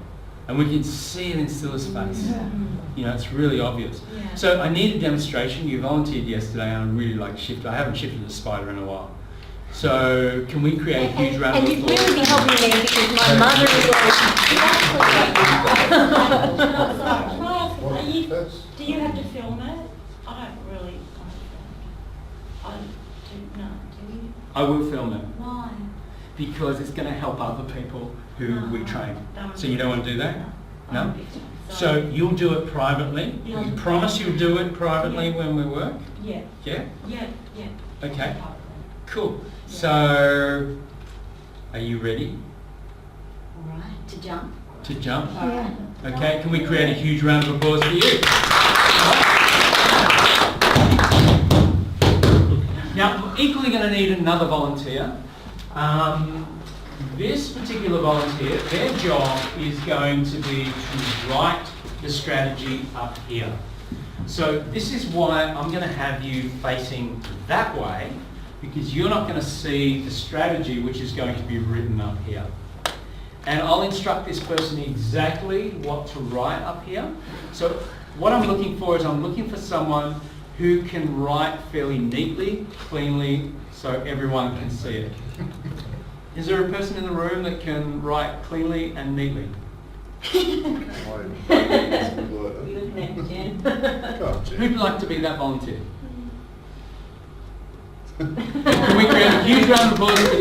And we can see it in Stilla's face. It's really obvious. Yeah. So I need a demonstration. You volunteered yesterday and I really like shift. I haven't shifted a spider in a while. So can we create a huge round of And you'd applause? really be helping me because my mother-in-law... Do you have to film it? I don't really want to film it. I do not. Do you? I will film it Why? because it's going to help other people who we train. Don't So you don't want to do that? No? Sorry. So you'll do it privately. Yeah. You promise you'll do it privately when we work? Yeah. Yeah? Yeah. Okay. Cool. So are you ready All right, to jump. to jump? All right. Okay, can we create a huge round of applause for you? Now, we're equally going to need another volunteer. This particular volunteer, their job is going to be to write the strategy up here. So this is why I'm going to have you facing that way, because you're not going to see the strategy which is going to be written up here. And I'll instruct this person exactly what to write up here. So what I'm looking for is I'm looking for someone who can write fairly neatly, cleanly, so everyone can see it. Is there a person in the room that can write cleanly and neatly? You next, Jen. Who'd like to be that volunteer? Can we create a huge round of applause for Jen?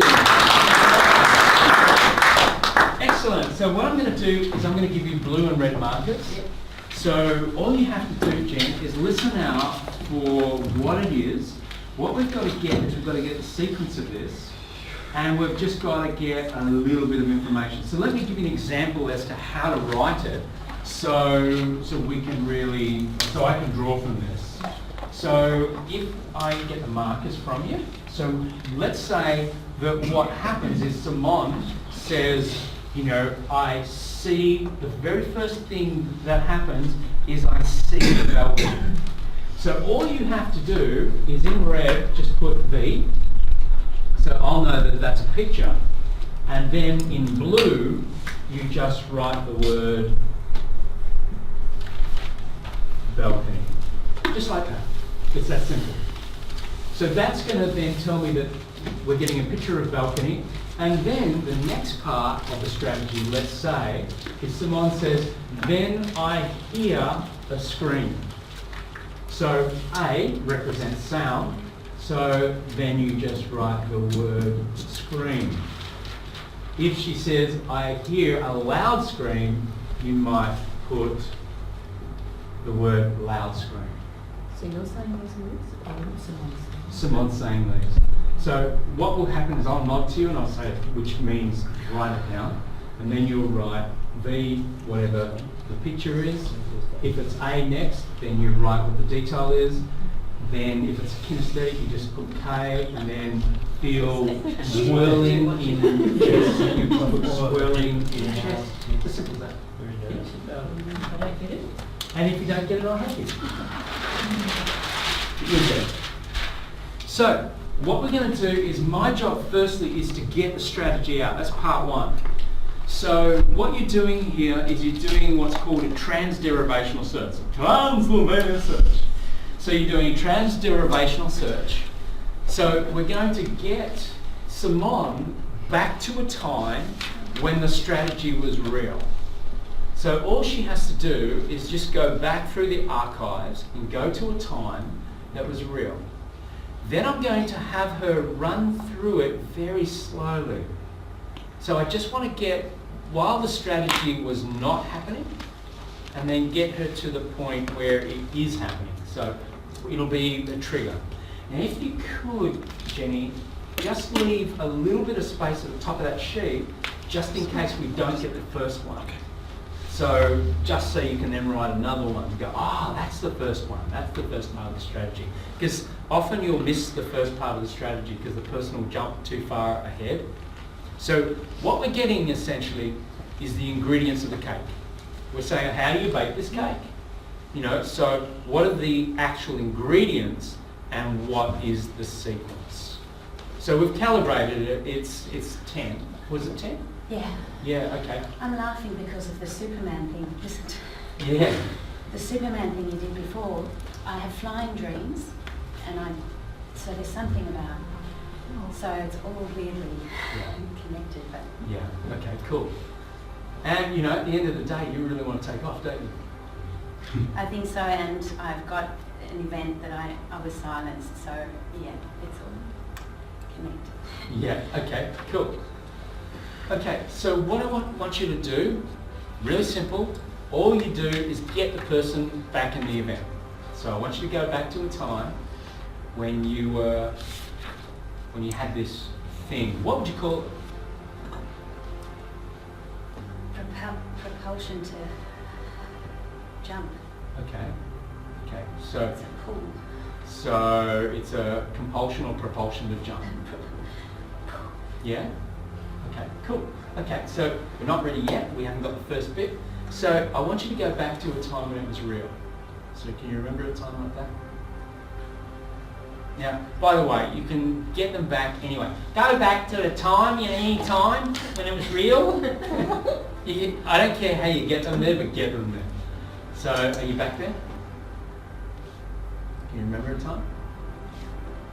Excellent. So what I'm going to do is I'm going to give you blue and red markers. Yep. So all you have to do, Jen, is listen out for what it is. What we've got to get is we've got to get the sequence of this, and we've just got to get a little bit of information. So let me give you an example as to how to write it, so we can really, so I can draw from this. So if I get the markers from you, so let's say that what happens is Simone says, you know, I see, the very first thing that happens is I see the balcony. So all you have to do is in red, just put V. So I'll know that that's a picture. And then in blue, you just write the word balcony. Just like that. It's that simple. So that's going to then tell me that we're getting a picture of balcony. And then the next part of the strategy, let's say, is Simone says, then I hear a scream. So A represents sound, so then you just write the word scream. If she says, I hear a loud scream, you might put the word loud scream. So you're saying those words, or Simone's? Simone's saying these. So what will happen is I'll nod to you and I'll say, which means write it down, and then you'll write V, whatever the picture is. If it's A next, then you write what the detail is. Then if it's kinesthetic, you just put K, and then feel swirling in chest. You put swirling in chest. As simple as that. I don't get it. And if you don't get it, I'll help you. You'll get it. So what we're going to do is, my job firstly is to get the strategy out. That's part one. So what you're doing here is you're doing what's called a transderivational search. Transformational search. So you're doing a transderivational search. So we're going to get Simone back to a time when the strategy was real. So all she has to do is just go back through the archives and go to a time that was real. Then I'm going to have her run through it very slowly. So I just want to get, while the strategy was not happening, and then get her to the point where it is happening. So it'll be the trigger. Now if you could, Jenny, just leave a little bit of space at the top of that sheet, just in case we don't get the first one. So just so you can then write another one and go, oh, that's the first one. That's the first part of the strategy. Because often you'll miss the first part of the strategy because the person will jump too far ahead. So what we're getting essentially is the ingredients of the cake. We're saying, how do you bake this cake? You know, so what are the actual ingredients and what is the sequence? So we've calibrated it. It's 10. Was it 10? Yeah. Yeah, okay. I'm laughing because of the Superman thing, isn't it? Yeah. The Superman thing you did before, I have flying dreams, and so there's something about, so it's all weirdly connected, but. Yeah, okay, cool. And, you know, at the end of the day, you really want to take off, don't you? I think so, and I've got an event that I was silenced, so yeah, it's all connected. Yeah, okay, cool. Okay, so what I want you to do, really simple, all you do is get the person back in the event. So I want you to go back to a time when you had this thing. What would you call it? Propulsion to jump. Okay, okay, so It's a pull. so it's a compulsion or propulsion to jump. Yeah? Okay, cool. Okay, so we're not ready yet. We haven't got the first bit. So I want you to go back to a time when it was real. So can you remember a time like that? Now, by the way, you can get them back anyway. Go back to a time, any time, when it was real. I don't care how you get them there, but get them there. So are you back there? Can you remember a time?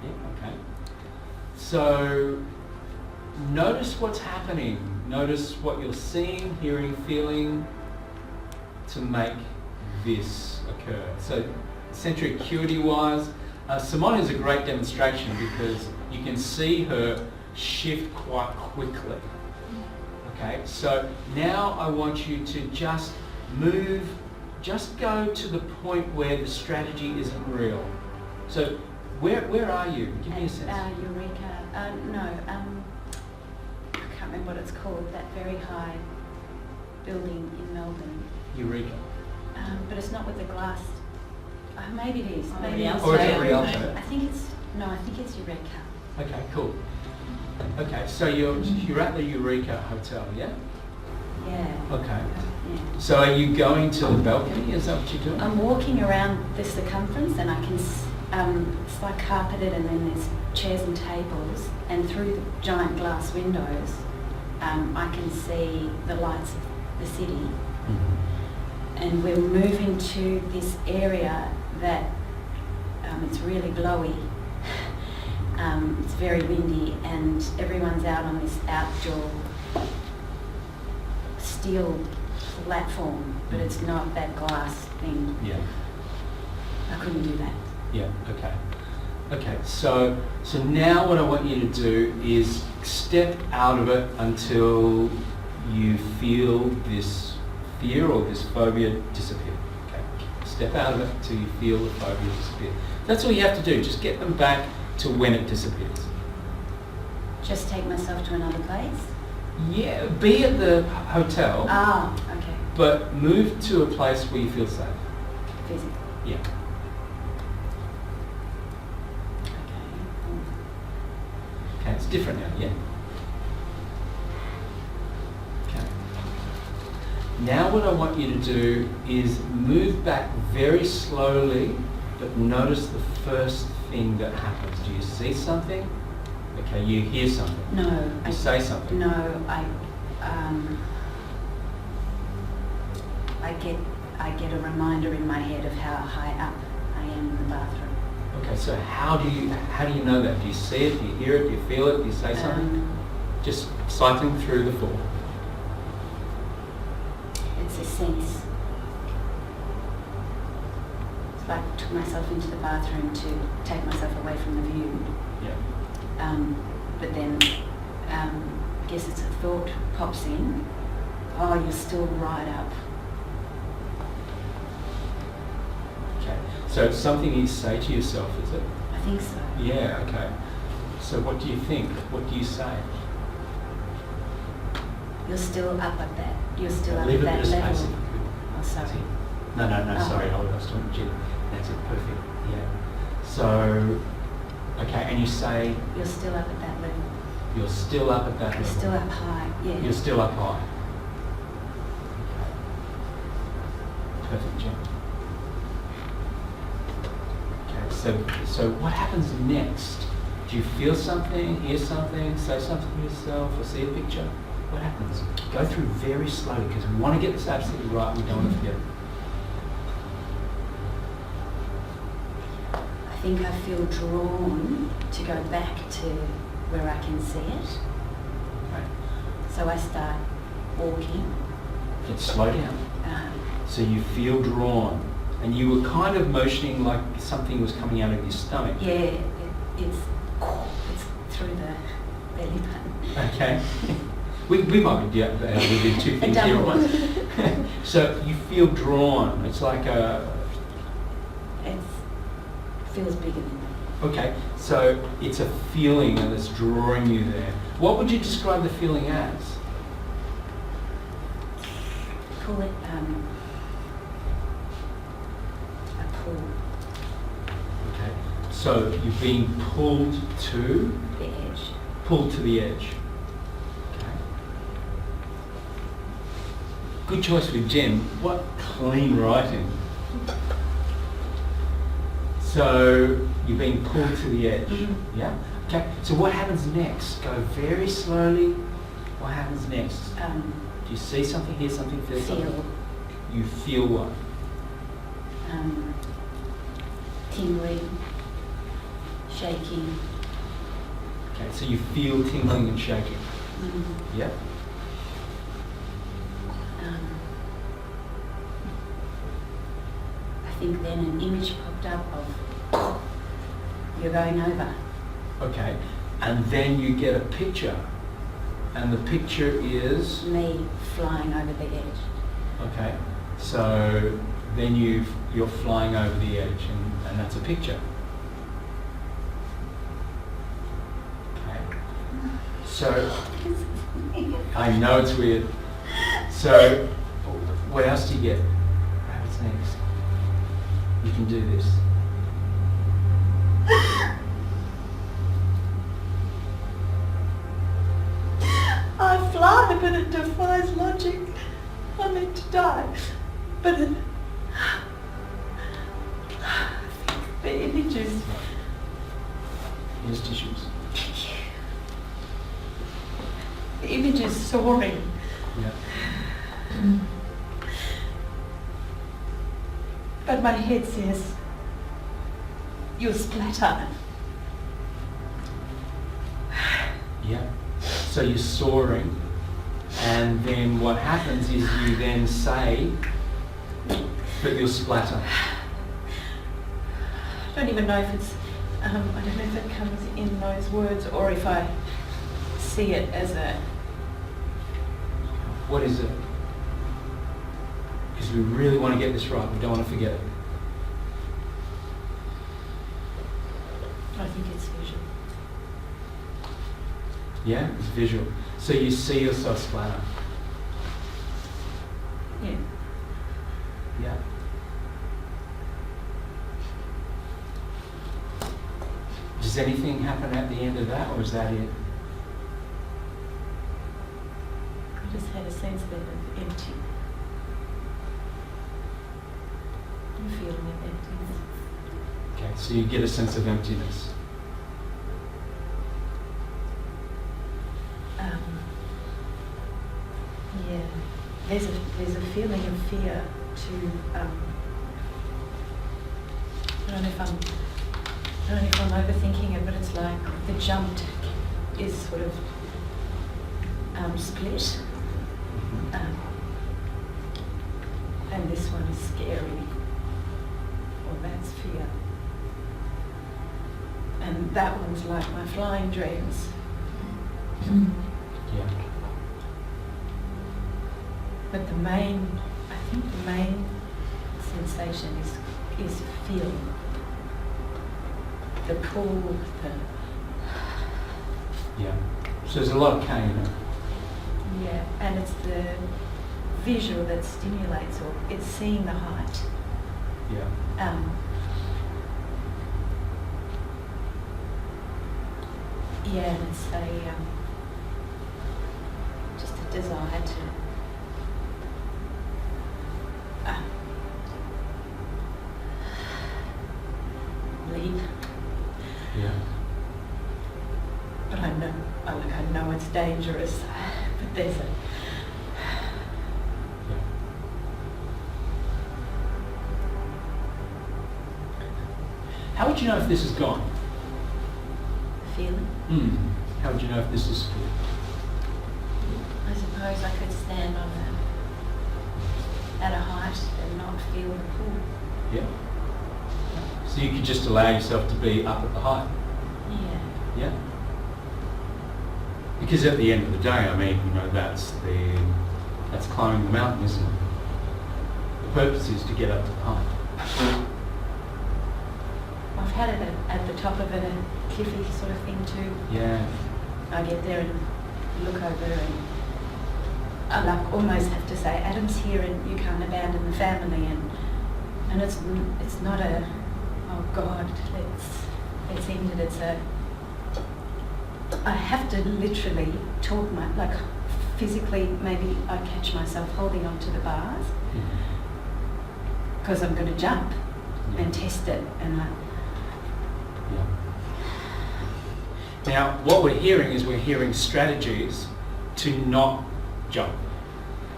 Yeah, okay. So notice what's happening. Notice what you're seeing, hearing, feeling to make this occur. So sensory acuity wise, Simone is a great demonstration because you can see her shift quite quickly. Okay, so now I want you to just move, just go to the point where the strategy isn't real. So where are you? Give me a sense. Eureka. I can't remember what it's called, that very high building in Melbourne. Eureka. But it's not with the glass. Maybe it is. Oh, Maybe Rialto. Or is it Rialto? I think it's Eureka. Okay, cool. Okay, so you're at the Eureka Hotel, yeah? Yeah. Okay. Yeah. So are you going to the balcony? Is that what you're doing? I'm walking around the circumference and I can, it's like carpeted and then there's chairs and tables, and through the giant glass windows I can see the lights of the city. Mhm. And we're moving to this area that it's really blowy. It's very windy and everyone's out on this outdoor steel platform, but it's not that glass thing. Yeah. I couldn't do that. Yeah, okay. Okay, so now what I want you to do is step out of it until you feel this fear or this phobia disappear. Okay. Step out of it until you feel the phobia disappear. That's all you have to do. Just get them back to when it disappears. Just take myself to another place? Yeah, be at the hotel, Ah, okay. but move to a place where you feel safe. Physical. Yeah. Okay. Okay, it's different now, yeah? Okay. Now what I want you to do is move back very slowly, but notice the first thing that happens. Do you see something? Okay, you hear something. No. You say something. No, I get a reminder in my head of how high up I am in the bathroom. Okay, so how do you know that? Do you see it? Do you hear it? Do you feel it? Do you say something? Just cycling through the floor. It's a sense. It's like I took myself into the bathroom to take myself away from the view. Yeah. But then, I guess it's a thought pops in. Oh, you're still right up. Okay. So it's something you say to yourself, is it? I think so. Yeah, okay. So what do you think? What do you say? You're still up at that. You're still up Leave at it that at a space level. if you could. Oh, sorry. No, Oh. sorry, I was talking to Jim. That's it, perfect. Yeah. So, okay, and you say You're still up at that level. you're still up at that You're level. still up high. Yeah. You're still up high. Okay. Perfect, Jim. Okay, so what happens next? Do you feel something, hear something, say something to yourself, or see a picture? What happens? Go through very slowly because we want to get this absolutely right. We don't want to forget it. I think I feel drawn to go back to where I can see it. Okay. So I start walking. Let's slow down. So you feel drawn, and you were kind of motioning like something was coming out of your stomach. Yeah, it's through the belly button. Okay. we might be we do two things here at once. So you feel drawn. It's like a. It feels bigger than me. Okay. So it's a feeling that's drawing you there. What would you describe the feeling as? Call it a pull. Okay. So you're being pulled to The edge. pulled to the edge. Okay. Good choice with Jen. What clean writing. So you're being pulled to the edge. Mhm. Yeah. Okay. So what happens next? Go very slowly. What happens next? Do you see something, hear something, feel something? Feel. You feel what? Tingling, shaking. Okay, so you feel tingling and shaking. Yeah. I think then an image popped up of you're going over. Okay, and then you get a picture, and the picture is, Me flying over the edge. okay, so then you're flying over the edge, and that's a picture. Okay, so I know it's weird. So what else do you get? What's next? You can do this. I fly, but it defies logic. I need to die. But it, the images. Here's tissues. The image is soaring. Yeah. But my head says, you'll splatter. Yeah. So you're soaring, and then what happens is you then say that you'll splatter. I don't even know if it's, I don't know if it comes in those words or if I see it as a, What is it? Because we really want to get this right. We don't want to forget it. I think it's visual. Yeah, it's visual. So you see yourself splatter. Yeah. Yeah. Does anything happen at the end of that, or is that it? I just had a sense then of empty. I'm feeling of emptiness. Okay, so you get a sense of emptiness. Yeah. There's a feeling of fear to, I don't know if I'm overthinking it, but it's like the jump is sort of split. And this one is scary. Or that's fear. And that one's like my flying dreams. Yeah. But I think the main sensation is feel. The pull, Yeah. So there's a lot of cane in it. yeah, and it's the visual that stimulates, or it's seeing the height. Yeah. Yeah, and it's just a desire to leave. Yeah. But I know it's dangerous. But there's a Yeah. How would you know if this is gone? feeling. How would you know if this is full? I suppose I could stand at a height and not feel the pull. Yeah. So you could just allow yourself to be up at the height. Yeah. Yeah. Because at the end of the day, I mean, that's climbing the mountain, isn't it? The purpose is to get up to the height. I've had it at the top of a cliffy sort of thing too. Yeah. I get there and look over and I like almost have to say, Adam's here and you can't abandon the family, and it's not a, oh God, let's end it. It's a, I have to literally talk physically, maybe I catch myself holding on to the bars because I'm going to jump and test it, and Yeah. Now, what we're hearing is we're hearing strategies to not jump.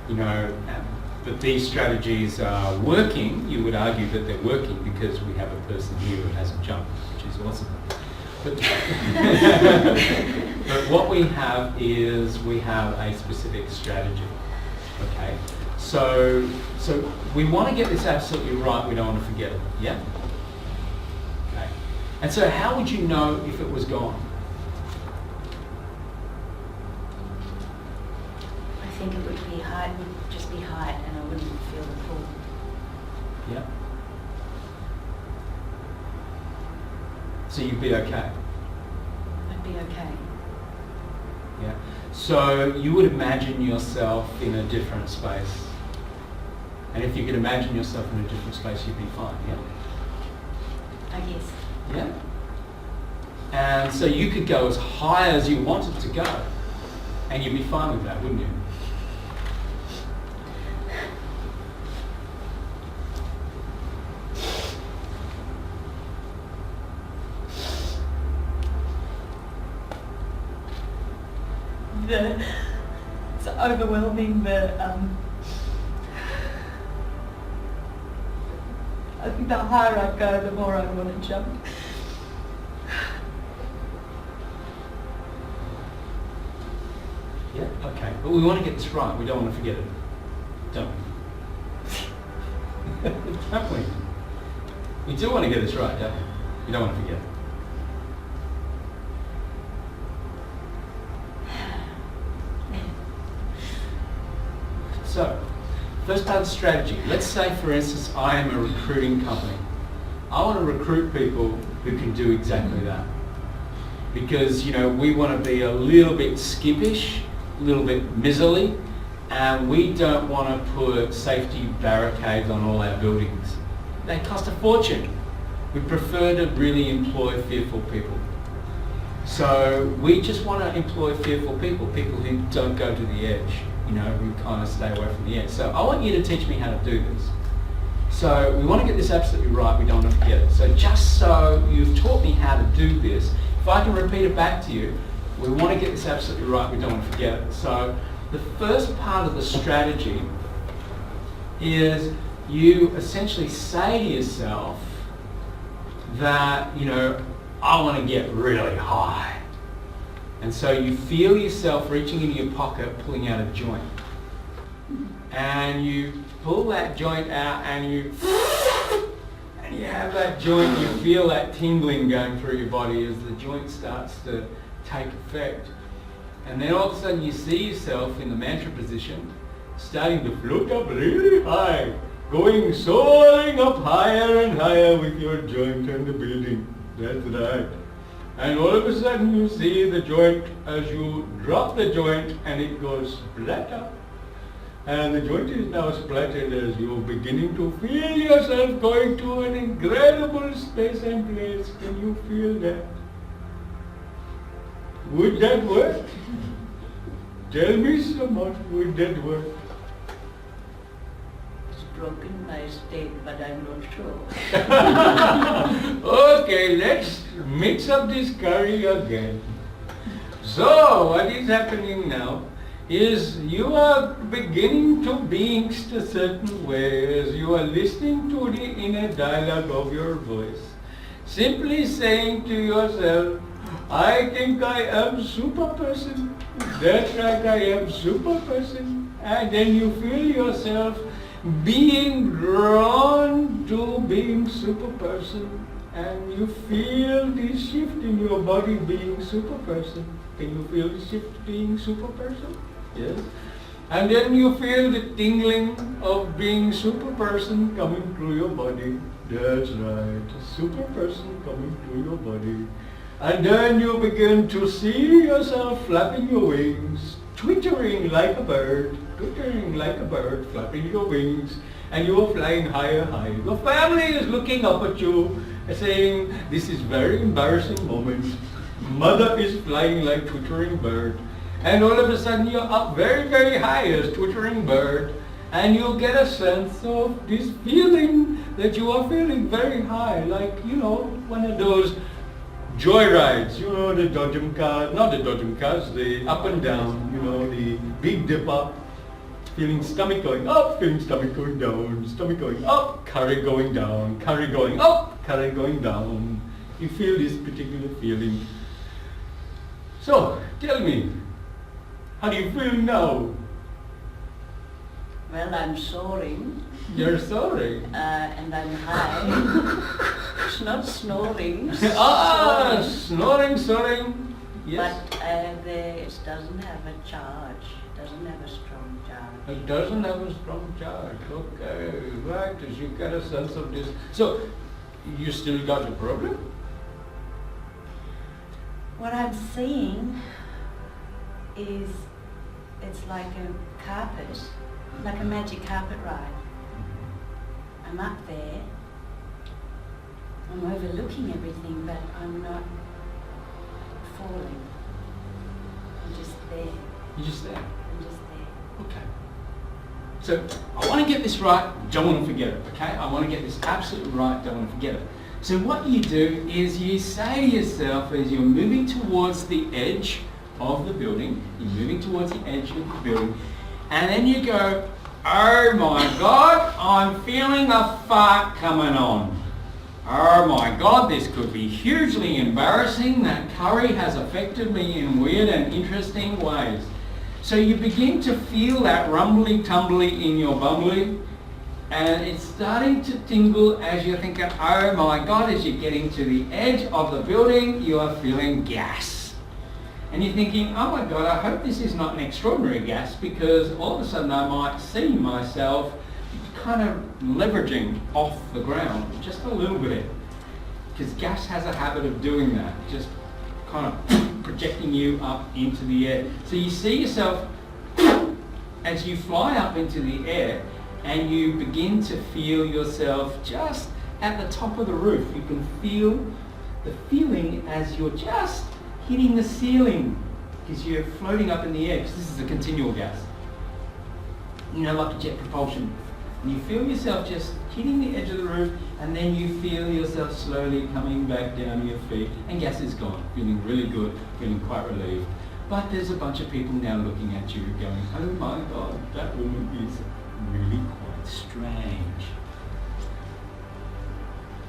That these strategies are working. You would argue that they're working because we have a person here who hasn't jumped, which is awesome. But, but what we have is we have a specific strategy. Okay, so we want to get this absolutely right. We don't want to forget it. Yeah. Okay. And so, how would you know if it was gone? I think it would be height, would just be height, and I wouldn't feel the pull. Yeah. So you'd be okay. I'd be okay. Yeah. So you would imagine yourself in a different space. And if you could imagine yourself in a different space, you'd be fine, yeah? I guess. Yeah. And so you could go as high as you wanted to go, and you'd be fine with that, wouldn't you? It's overwhelming. I think the higher I go, the more I want to jump. Yeah, okay. But we want to get this right. We don't want to forget it. Don't we? Don't we? We do want to get this right, don't we? We don't want to forget it. So, first part of the strategy. Let's say, for instance, I am a recruiting company. I want to recruit people who can do exactly that. Because, we want to be a little bit skippish, a little bit miserly, and we don't want to put safety barricades on all our buildings. They cost a fortune. We prefer to really employ fearful people. So we just want to employ fearful people who don't go to the edge. We kind of stay away from the edge. So I want you to teach me how to do this. So we want to get this absolutely right. We don't want to forget it. So just so you've taught me how to do this, if I can repeat it back to you, we want to get this absolutely right. We don't want to forget it. So the first part of the strategy is you essentially say to yourself that, I want to get really high. And so you feel yourself reaching into your pocket, pulling out a joint. And you pull that joint out and you have that joint, you feel that tingling going through your body as the joint starts to take effect. And then all of a sudden you see yourself in the mantra position, starting to float up really high, soaring up higher and higher with your joint and the building. That's right. And all of a sudden you see the joint as you drop the joint and it goes splatter. And the joint is now splattered as you're beginning to feel yourself going to an incredible space and place. Can you feel that? Would that work? Tell me, Simone, would that work? It's broken my state, but I'm not sure. Okay, let's mix up this curry again. So, what is happening now is you are beginning to be in a certain way as you are listening to the inner dialogue of your voice. Simply saying to yourself, I think I am super person. That's right, I am super person. And then you feel yourself being drawn to being super person. And you feel this shift in your body being super person. Can you feel the shift being super person? Yes. And then you feel the tingling of being super person coming through your body. That's right, super person coming through your body. And then you begin to see yourself flapping your wings, twittering like a bird, flapping your wings, and you are flying higher, higher. Your family is looking up at you, saying, this is very embarrassing moment. Mother is flying like twittering bird. And all of a sudden you're up very, very high as twittering bird, and you'll get a sense of this feeling that you are feeling very high, like, one of those joyrides, the dodgem cars, not the dodgem cars, the up and down, the big dip up, feeling stomach going up, feeling stomach going down, stomach going up, curry going down, curry going up, curry going down. You feel this particular feeling. So, tell me, how do you feel now? Well, I'm soaring, You're sorry. and I'm high. It's not snoring. Snoring, soaring. Yes. But it doesn't have a charge. It doesn't have a strong charge. It doesn't have a strong charge. Okay, right. As you get a sense of this. So, you still got the problem? What I'm seeing is it's like a carpet, like a magic carpet ride. I'm up there. I'm overlooking everything, but I'm not falling. I'm just there. You're just there. I'm just there. Okay. So I want to get this right, don't want to forget it, okay? I want to get this absolutely right, don't want to forget it. So what you do is you say to yourself as you're moving towards the edge of the building, you're moving towards the edge of the building, and then you go, oh my God, I'm feeling a fart coming on. Oh my God, this could be hugely embarrassing. That curry has affected me in weird and interesting ways. So you begin to feel that rumbly-tumbly in your bumbly, and it's starting to tingle as you're thinking, oh my God, as you're getting to the edge of the building, you are feeling gas. And you're thinking, oh my God, I hope this is not an extraordinary gas, because all of a sudden I might see myself kind of leveraging off the ground just a little bit. Because gas has a habit of doing that, just kind of projecting you up into the air. So you see yourself as you fly up into the air, and you begin to feel yourself just at the top of the roof. You can feel the feeling as you're just hitting the ceiling, because you're floating up in the air, because this is a continual gas. You know, like a jet propulsion. And you feel yourself just hitting the edge of the roof, and then you feel yourself slowly coming back down to your feet, and gas is gone. Feeling really good, feeling quite relieved. But there's a bunch of people now looking at you going, oh my God, that woman is really quite strange.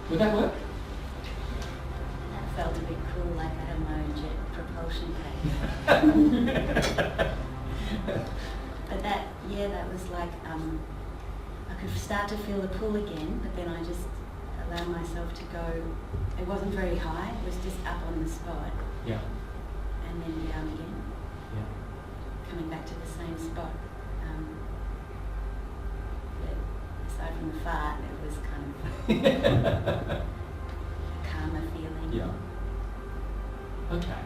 Would that work? That felt a bit cool, like I had my own jet propulsion tank. But that was like, I could start to feel the pull again, but then I just allowed myself to go. It wasn't very high, it was just up on the spot. Yeah. And then down again. Yeah. Coming back to the same spot. But aside from the fart, it was kind of a calmer feeling. Yeah. Okay.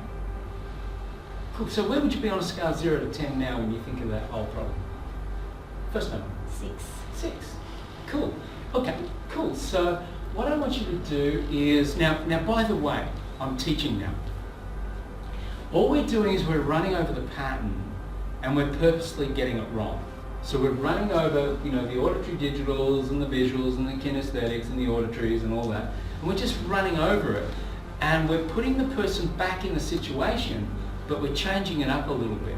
Cool. So where would you be on a scale 0 to 10 now when you think of that old problem? First number. 6. 6. Cool. Okay, cool. So what I want you to do is, now by the way, I'm teaching now. All we're doing is we're running over the pattern, and we're purposely getting it wrong. So we're running over, you know, the auditory digitals and the visuals and the kinesthetics and the auditories and all that, and we're just running over it. And we're putting the person back in the situation, but we're changing it up a little bit.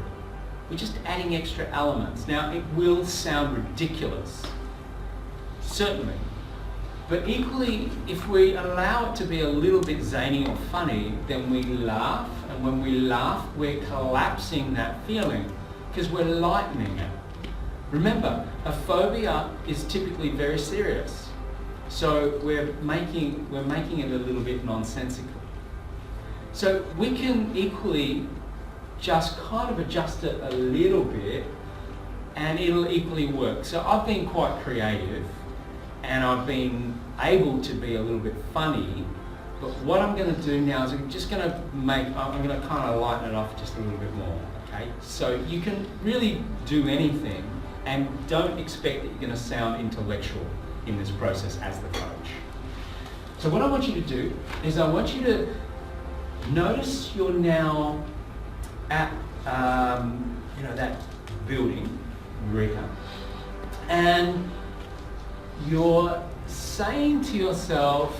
We're just adding extra elements. Now, it will sound ridiculous, certainly. But equally, if we allow it to be a little bit zany or funny, then we laugh. And when we laugh, we're collapsing that feeling, because we're lightening it. Remember, a phobia is typically very serious. So we're making it a little bit nonsensical. So we can equally just kind of adjust it a little bit, and it'll equally work. So I've been quite creative, and I've been able to be a little bit funny, but what I'm going to do now is I'm going to kind of lighten it off just a little bit more, okay? So you can really do anything, and don't expect that you're going to sound intellectual in this process as the coach. So what I want you to do is I want you to notice you're now at that building, Eureka, and you're saying to yourself,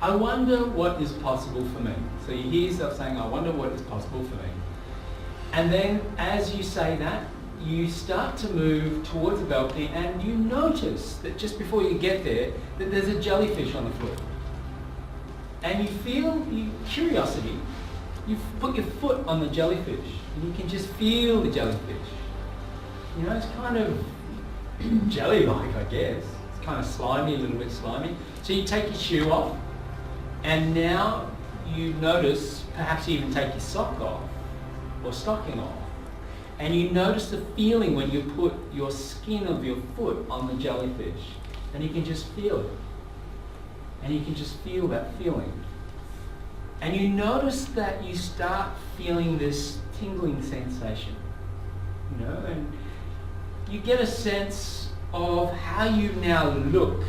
I wonder what is possible for me. So you hear yourself saying, I wonder what is possible for me. And then as you say that, you start to move towards the balcony, and you notice that just before you get there, that there's a jellyfish on the floor. and you feel curiosity. You put your foot on the jellyfish, and you can just feel the jellyfish. You know, it's kind of jelly-like, I guess. It's kind of slimy, a little bit slimy. So you take your shoe off, and now you notice, perhaps you even take your sock off, or stocking off, and you notice the feeling when you put your skin of your foot on the jellyfish, and you can just feel it. And you can just feel that feeling. And you notice that you start feeling this tingling sensation, you know, and you get a sense of how you now look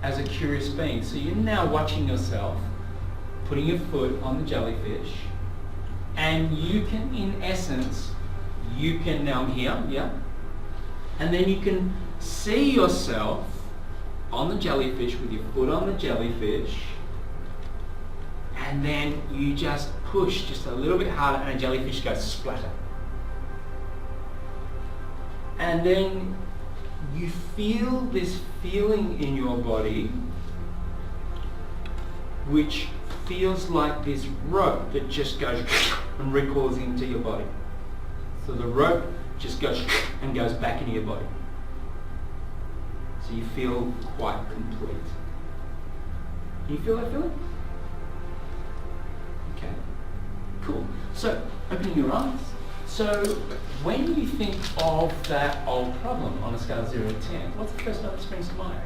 as a curious being. So you're now watching yourself, putting your foot on the jellyfish, and you can, in essence, you can, now I'm here, yeah, and then you can see yourself on the jellyfish with your foot on the jellyfish, and then you just push just a little bit harder and a jellyfish goes splatter. And then you feel this feeling in your body which feels like this rope that just goes and recoils into your body. So the rope just goes and goes back into your body. So you feel quite complete. Can you feel that feeling? Okay, cool. So opening your eyes. So when you think of that old problem on a scale of 0 to 10, what's the first number that springs to mind?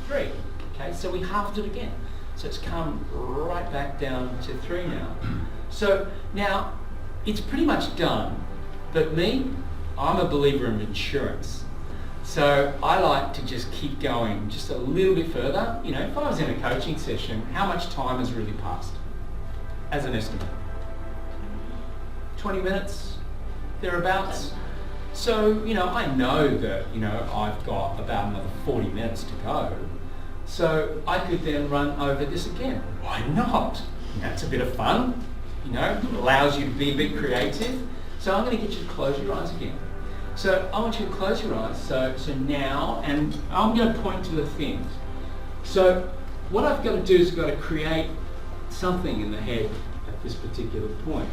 3. Okay, so we halved it again. So it's come right back down to 3 now. So now it's pretty much done, but me, I'm a believer in insurance. So I like to just keep going just a little bit further. You know, if I was in a coaching session, how much time has really passed as an estimate? 20 minutes, thereabouts. So, you know, I know that, you know, I've got about another 40 minutes to go. So I could then run over this again. Why not? That's a bit of fun, you know, allows you to be a bit creative. So I'm going to get you to close your eyes again. So I want you to close your eyes. So now, and I'm going to point to the things. So what I've got to do is I've got to create something in the head at this particular point.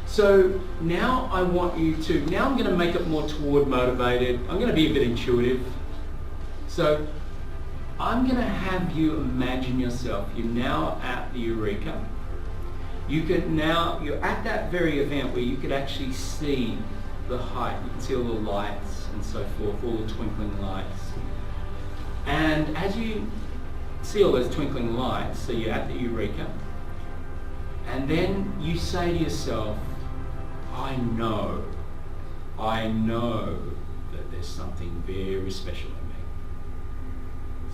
So now I want you to, now I'm going to make it more toward motivated. I'm going to be a bit intuitive. So I'm going to have you imagine yourself, you're now at the Eureka. You could now, you're at that very event where you could actually see the height. You can see all the lights and so forth, all the twinkling lights. And as you see all those twinkling lights, so you're at the Eureka, and then you say to yourself, I know that there's something very special in me.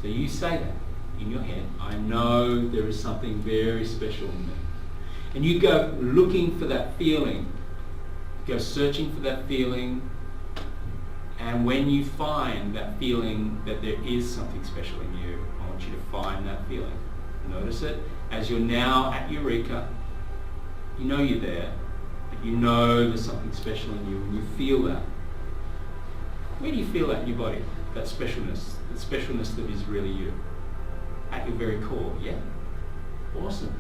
So you say that in your head, I know there is something very special in me. And you go looking for that feeling, go searching for that feeling, and when you find that feeling that there is something special in you, I want you to find that feeling. Notice it as you're now at Eureka. You know you're there, but you know there's something special in you, and you feel that. Where do you feel that in your body? That specialness that is really you. At your very core, yeah? Awesome.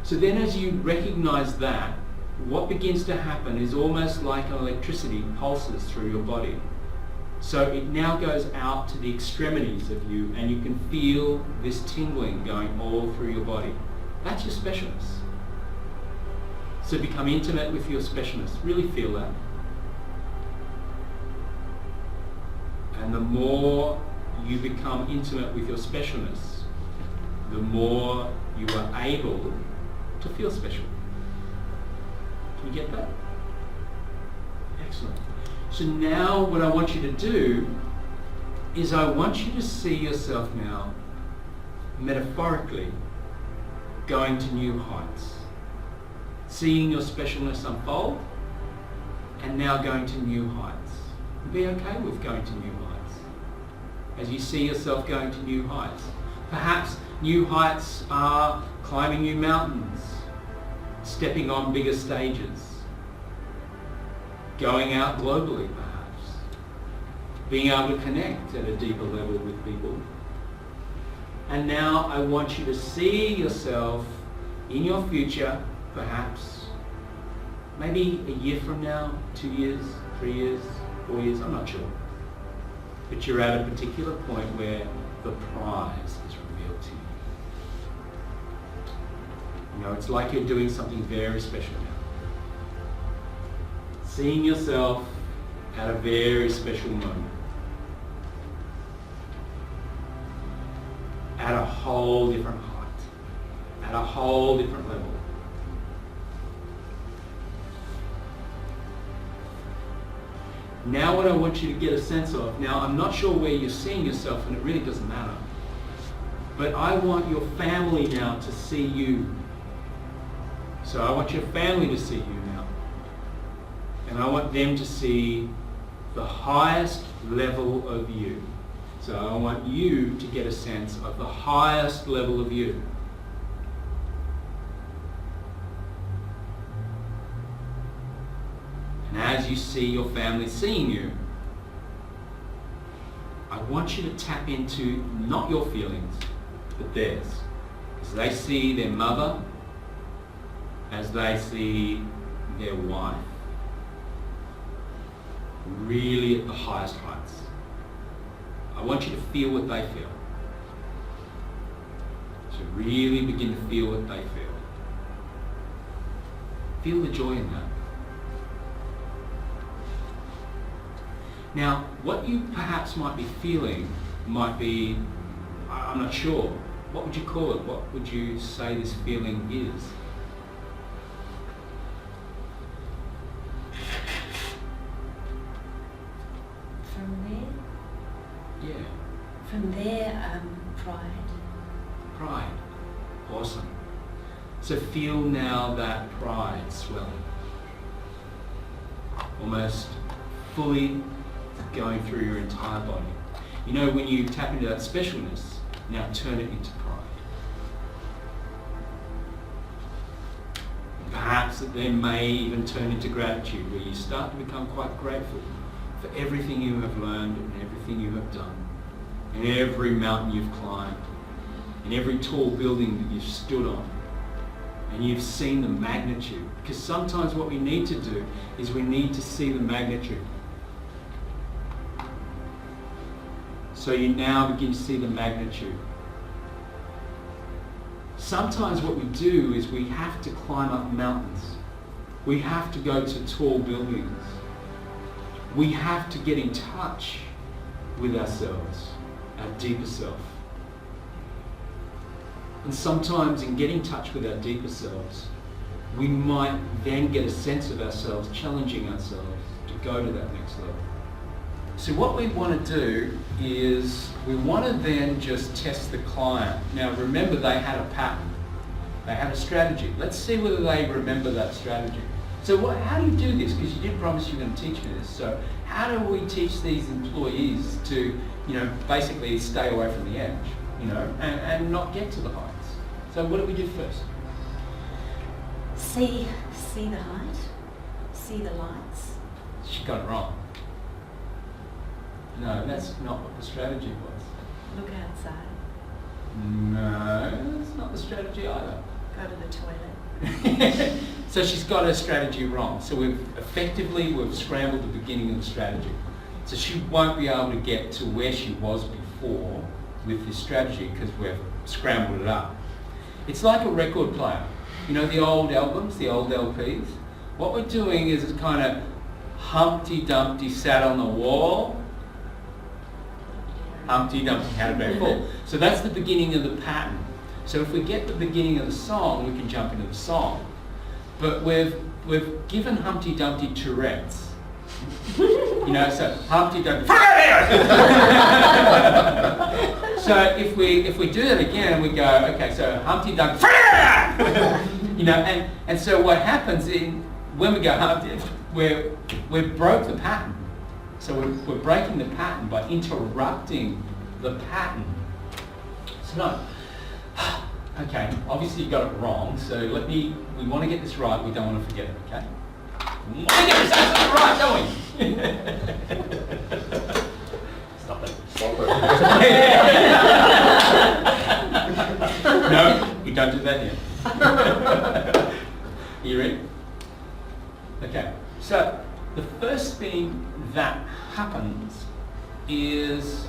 So then as you recognize that, what begins to happen is almost like electricity pulses through your body. So it now goes out to the extremities of you, and you can feel this tingling going all through your body. That's your specialness. So become intimate with your specialness. Really feel that. And the more you become intimate with your specialness, the more you are able to feel special. Can you get that? Excellent. So now what I want you to do is I want you to see yourself now, metaphorically, going to new heights. Seeing your specialness unfold, and now going to new heights. Be okay with going to new heights. As you see yourself going to new heights. Perhaps new heights are climbing new mountains, stepping on bigger stages, going out globally perhaps, being able to connect at a deeper level with people. And now I want you to see yourself in your future, perhaps, maybe a year from now, 2 years, 3 years, 4 years, I'm not sure. But you're at a particular point where the prize is revealed to you. You know, it's like you're doing something very special now. Seeing yourself at a very special moment. At a whole different height. At a whole different level. Now what I want you to get a sense of, now I'm not sure where you're seeing yourself and it really doesn't matter, but I want your family now to see you. So I want your family to see you now. And I want them to see the highest level of you. So I want you to get a sense of the highest level of you. And as you see your family seeing you, I want you to tap into not your feelings, but theirs. As they see their mother, as they see their wife, really at the highest heights. I want you to feel what they feel. So really begin to feel what they feel. Feel the joy in that. Now, what you perhaps might be feeling might be, I'm not sure, what would you call it? What would you say this feeling is? Yeah. From there, pride. Pride. Awesome. So feel now that pride swelling. Almost fully going through your entire body. You know, when you tap into that specialness, now turn it into pride. Perhaps it then may even turn into gratitude, where you start to become quite grateful for everything you have learned and everything you have done, and every mountain you've climbed, and every tall building that you've stood on, and you've seen the magnitude. Because sometimes what we need to do is we need to see the magnitude. So you now begin to see the magnitude. Sometimes what we do is we have to climb up mountains. We have to go to tall buildings. We have to get in touch with ourselves, our deeper self. And sometimes in getting in touch with our deeper selves, we might then get a sense of ourselves challenging ourselves to go to that next level. So what we want to do is we want to then just test the client. Now remember, they had a pattern. They had a strategy. Let's see whether they remember that strategy. So how do you do this? Because you did promise you were going to teach me this. So how do we teach these employees to, basically stay away from the edge, and not get to the heights? So what do we do first? See the height, see the lights. She got it wrong. No, that's not what the strategy was. Look outside. No, that's not the strategy either. Go to the toilet. So she's got her strategy wrong. So we've scrambled the beginning of the strategy. So she won't be able to get to where she was before with this strategy because we've scrambled it up. It's like a record player. The old albums, the old LPs? What we're doing is it's kind of Humpty Dumpty sat on the wall. Humpty Dumpty had a bag full. So that's the beginning of the pattern. So if we get the beginning of the song, we can jump into the song. But we've given Humpty Dumpty Tourette's. So Humpty Dumpty. So if we do that again, we go, okay, so Humpty Dumpty. And so what happens when we go Humpty, we broke the pattern. So we're breaking the pattern by interrupting the pattern. So no. Okay, obviously you got it wrong, so we want to get this right, we don't want to forget it, okay? We want to get this absolutely right, don't we? Stop it. No, we don't do that yet. Are you ready? Okay, so the first thing that happens is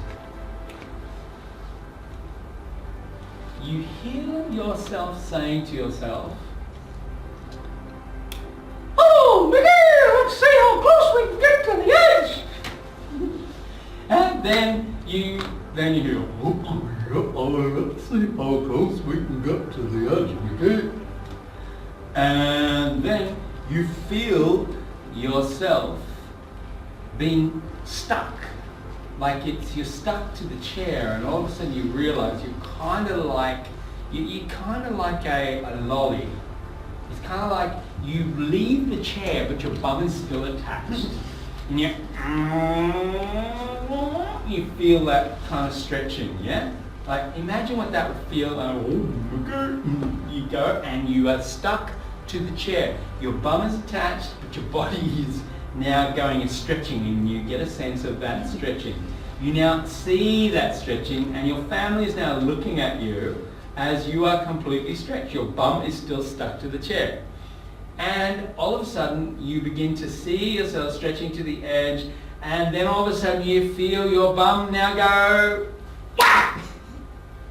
you hear yourself saying to yourself, "Oh, Miguel, let's see how close we can get to the edge." And then you hear, "Oh, let's see how close we can get to the edge, Miguel." And then you feel yourself being stuck. Like you're stuck to the chair, and all of a sudden you realise you're kind of like a lolly. It's kind of like you leave the chair, but your bum is still attached, and you feel that kind of stretching, yeah? Like imagine what that would feel. You go and you are stuck to the chair. Your bum is attached, but your body is now going and stretching, and you get a sense of that stretching. You now see that stretching, and your family is now looking at you as you are completely stretched. Your bum is still stuck to the chair. And all of a sudden, you begin to see yourself stretching to the edge, and then all of a sudden you feel your bum now go, whack!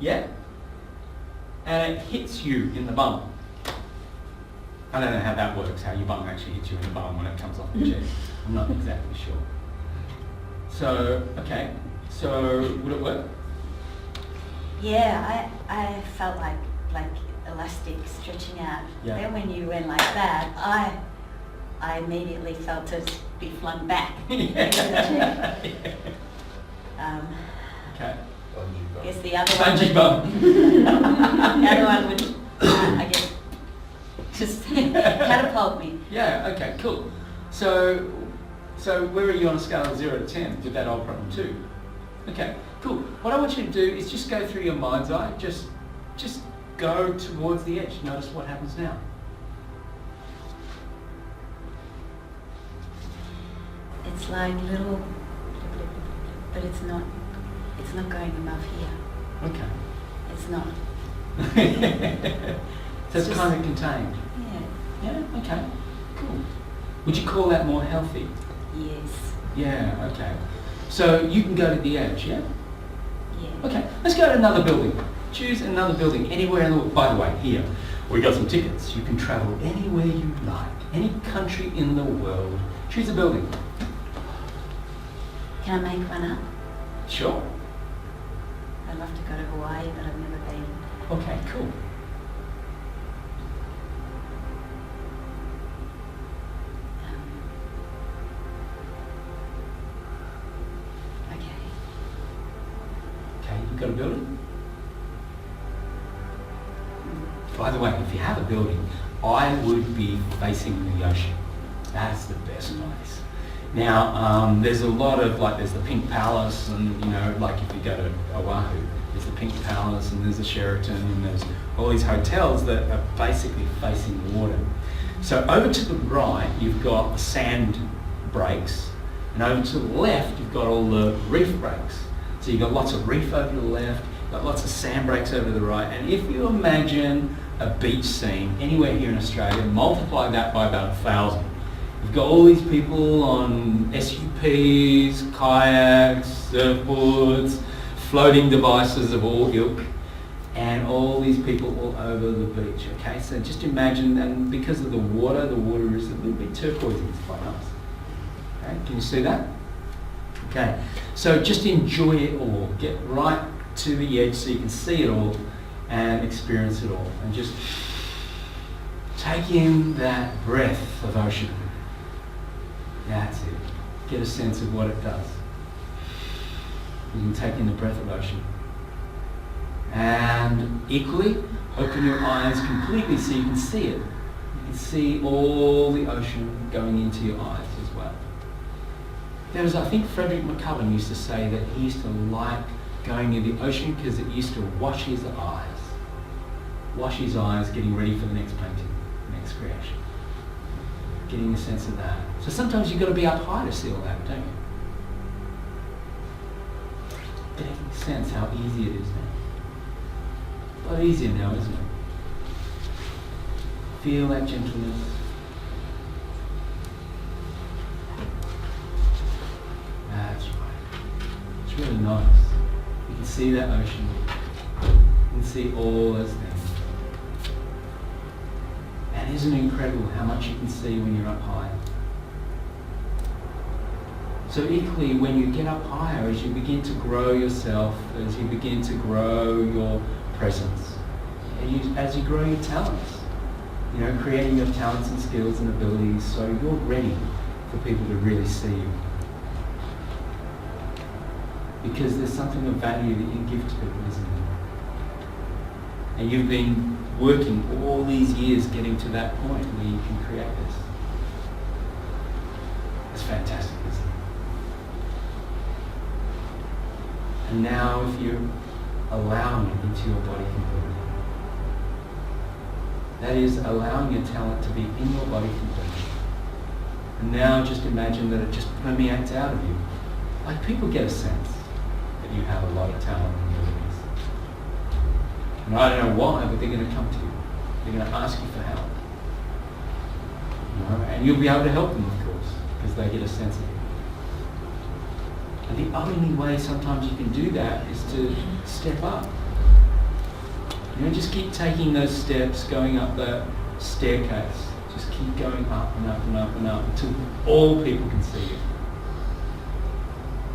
Yeah? And it hits you in the bum. I don't know how that works, how your bum actually hits you in the bum when it comes off the chair. I'm not exactly sure. So, okay, so would it work? Yeah, I felt like elastic stretching out. Yeah. Then when you went like that, I immediately felt it be flung back into the chair. Okay. I guess the other one Spongy bum. the other one would, I guess, just catapult me. Yeah, okay, cool. So where are you on a scale of 0 to 10 with that old problem too? Okay, cool. What I want you to do is just go through your mind's eye, just go towards the edge. Notice what happens now. It's like little, but it's not going above here. Okay. It's not. So it's just- kind of contained. Yeah. Yeah, okay, cool. Would you call that more healthy? Yes. Yeah, okay. So you can go to the edge, yeah? Yeah. Okay, let's go to another building. Choose another building anywhere in the world. By the way, here, we got some tickets. You can travel anywhere you like, any country in the world. Choose a building. Can I make one up? Sure. I'd love to go to Hawaii, but I've never been. Okay, cool. Okay. Okay, you got a building? By the way, if you have a building, I would be facing the ocean. That's the best place. Now, there's a lot of, like, there's the Pink Palace, and, you know, like if you go to Oahu, there's the Pink Palace, and there's the Sheraton, and there's all these hotels that are basically facing the water. So over to the right, you've got the sand breaks, and over to the left, you've got all the reef breaks. So you've got lots of reef over to the left, got lots of sand breaks over to the right, and if you imagine a beach scene anywhere here in Australia, multiply that by about 1,000. You've got all these people on SUPs, kayaks, surfboards, floating devices of all ilk, and all these people all over the beach. Okay, so just imagine, and because of the water is a little bit turquoisey. It's quite nice. Okay, can you see that? Okay, so just enjoy it all. Get right to the edge so you can see it all and experience it all, and just take in that breath of ocean. That's it. Get a sense of what it does. You can take in the breath of ocean. And equally, open your eyes completely so you can see it. You can see all the ocean going into your eyes as well. I think Frederick McCubbin used to say that he used to like going near the ocean because it used to wash his eyes. Wash his eyes, getting ready for the next painting, the next creation. Getting a sense of that. So sometimes you've got to be up high to see all that, don't you? Getting a sense how easy it is now. A lot easier now, isn't it? Feel that gentleness. That's right. It's really nice. You can see that ocean. You can see all those things. And isn't it incredible how much you can see when you're up high? So equally, when you get up higher, as you begin to grow yourself, as you begin to grow your presence, and as you grow your talents, creating your talents and skills and abilities so you're ready for people to really see you. Because there's something of value that you give to people, isn't there? And you've been working all these years getting to that point where you can create this. It's fantastic, isn't it? And now if you allowing it into your body completely, that is allowing your talent to be in your body completely. And now just imagine that it just permeates out of you. Like people get a sense that you have a lot of talent and abilities. And I don't know why, but they're going to come to you. They're going to ask you for help. And you'll be able to help them, of course, because they get a sense of it. And the only way sometimes you can do that is to step up. Just keep taking those steps, going up the staircase. Just keep going up and up and up and up until all people can see you.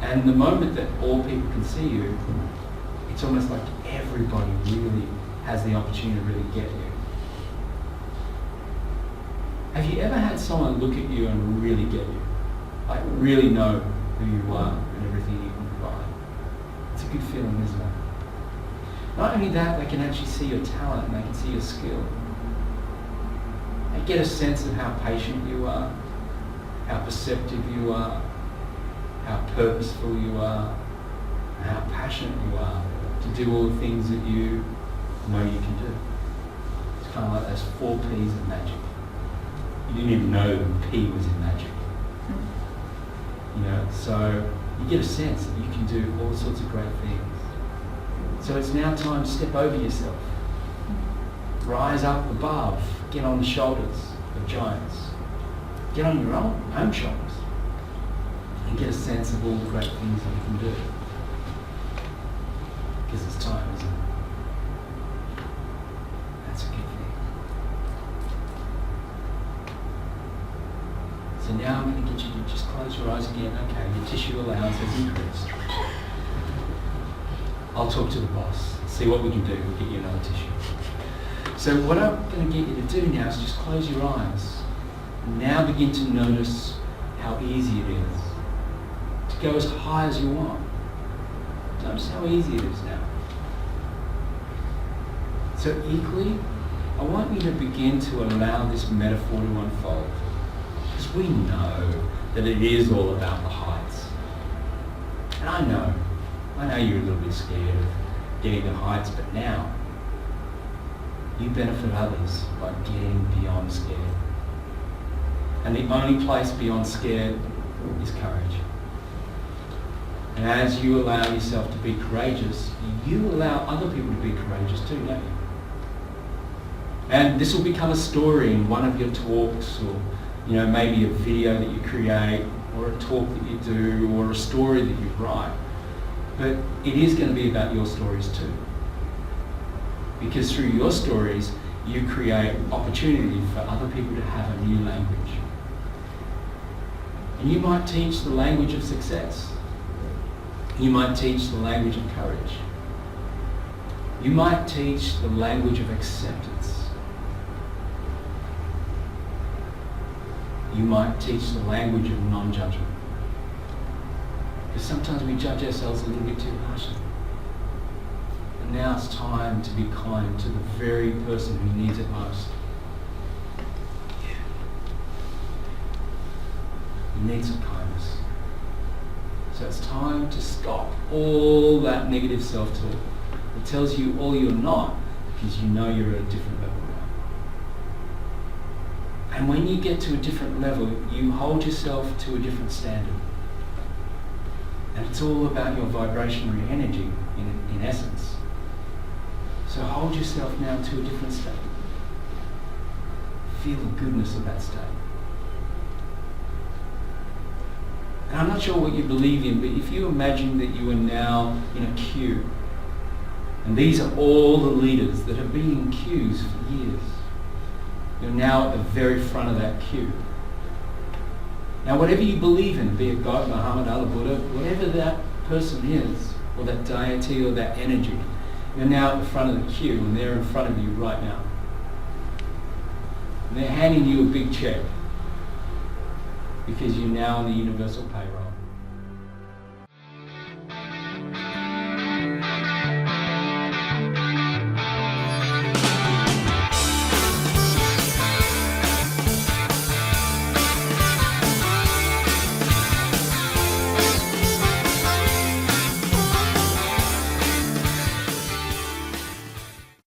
And the moment that all people can see you, it's almost like everybody really has the opportunity to really get you. Have you ever had someone look at you and really get you? Like really know who you are and everything you can provide? It's a good feeling, isn't it? Not only that, they can actually see your talent and they can see your skill. They get a sense of how patient you are, how perceptive you are, how purposeful you are, and how passionate you are to do all the things that you know you can do. It's kind of like those 4 P's of magic. You didn't even know the P was in magic. So you get a sense that you can do all sorts of great things. So it's now time to step over yourself. Rise up above. Get on the shoulders of giants. Get on your own shoulders. And get a sense of all the great things that you can do. Because it's time, isn't it? That's a good thing. So now I'm going to get you to just close your eyes again. Okay, your tissue allowance has increased. I'll talk to the boss, see what we can do, we'll get you another tissue. So what I'm going to get you to do now is just close your eyes. Now begin to notice how easy it is to go as high as you want. Notice how easy it is now. So equally, I want you to begin to allow this metaphor to unfold. Because we know that it is all about the heights. And I know you're a little bit scared of getting the heights, but now you benefit others by getting beyond scared. And the only place beyond scared is courage. And as you allow yourself to be courageous, you allow other people to be courageous too, don't you? And this will become a story in one of your talks, or maybe a video that you create, or a talk that you do, or a story that you write. But it is going to be about your stories too. Because through your stories, you create opportunity for other people to have a new language. And you might teach the language of success. You might teach the language of courage. You might teach the language of acceptance. You might teach the language of non-judgment. Because sometimes we judge ourselves a little bit too harshly. And now it's time to be kind to the very person who needs it most. You need some kindness. So it's time to stop all that negative self-talk that tells you all you're not, because you know you're at a different level now. And when you get to a different level, you hold yourself to a different standard. And it's all about your vibrationary energy, in essence. So hold yourself now to a different state. feel the goodness of that state. And I'm not sure what you believe in, but if you imagine that you are now in a queue, and these are all the leaders that have been in queues for years. You're now at the very front of that queue. Now whatever you believe in, be it God, Muhammad, Allah, Buddha, whatever that person is, or that deity or that energy, you're now at the front of the queue and they're in front of you right now. And they're handing you a big check because you're now on the universal payroll.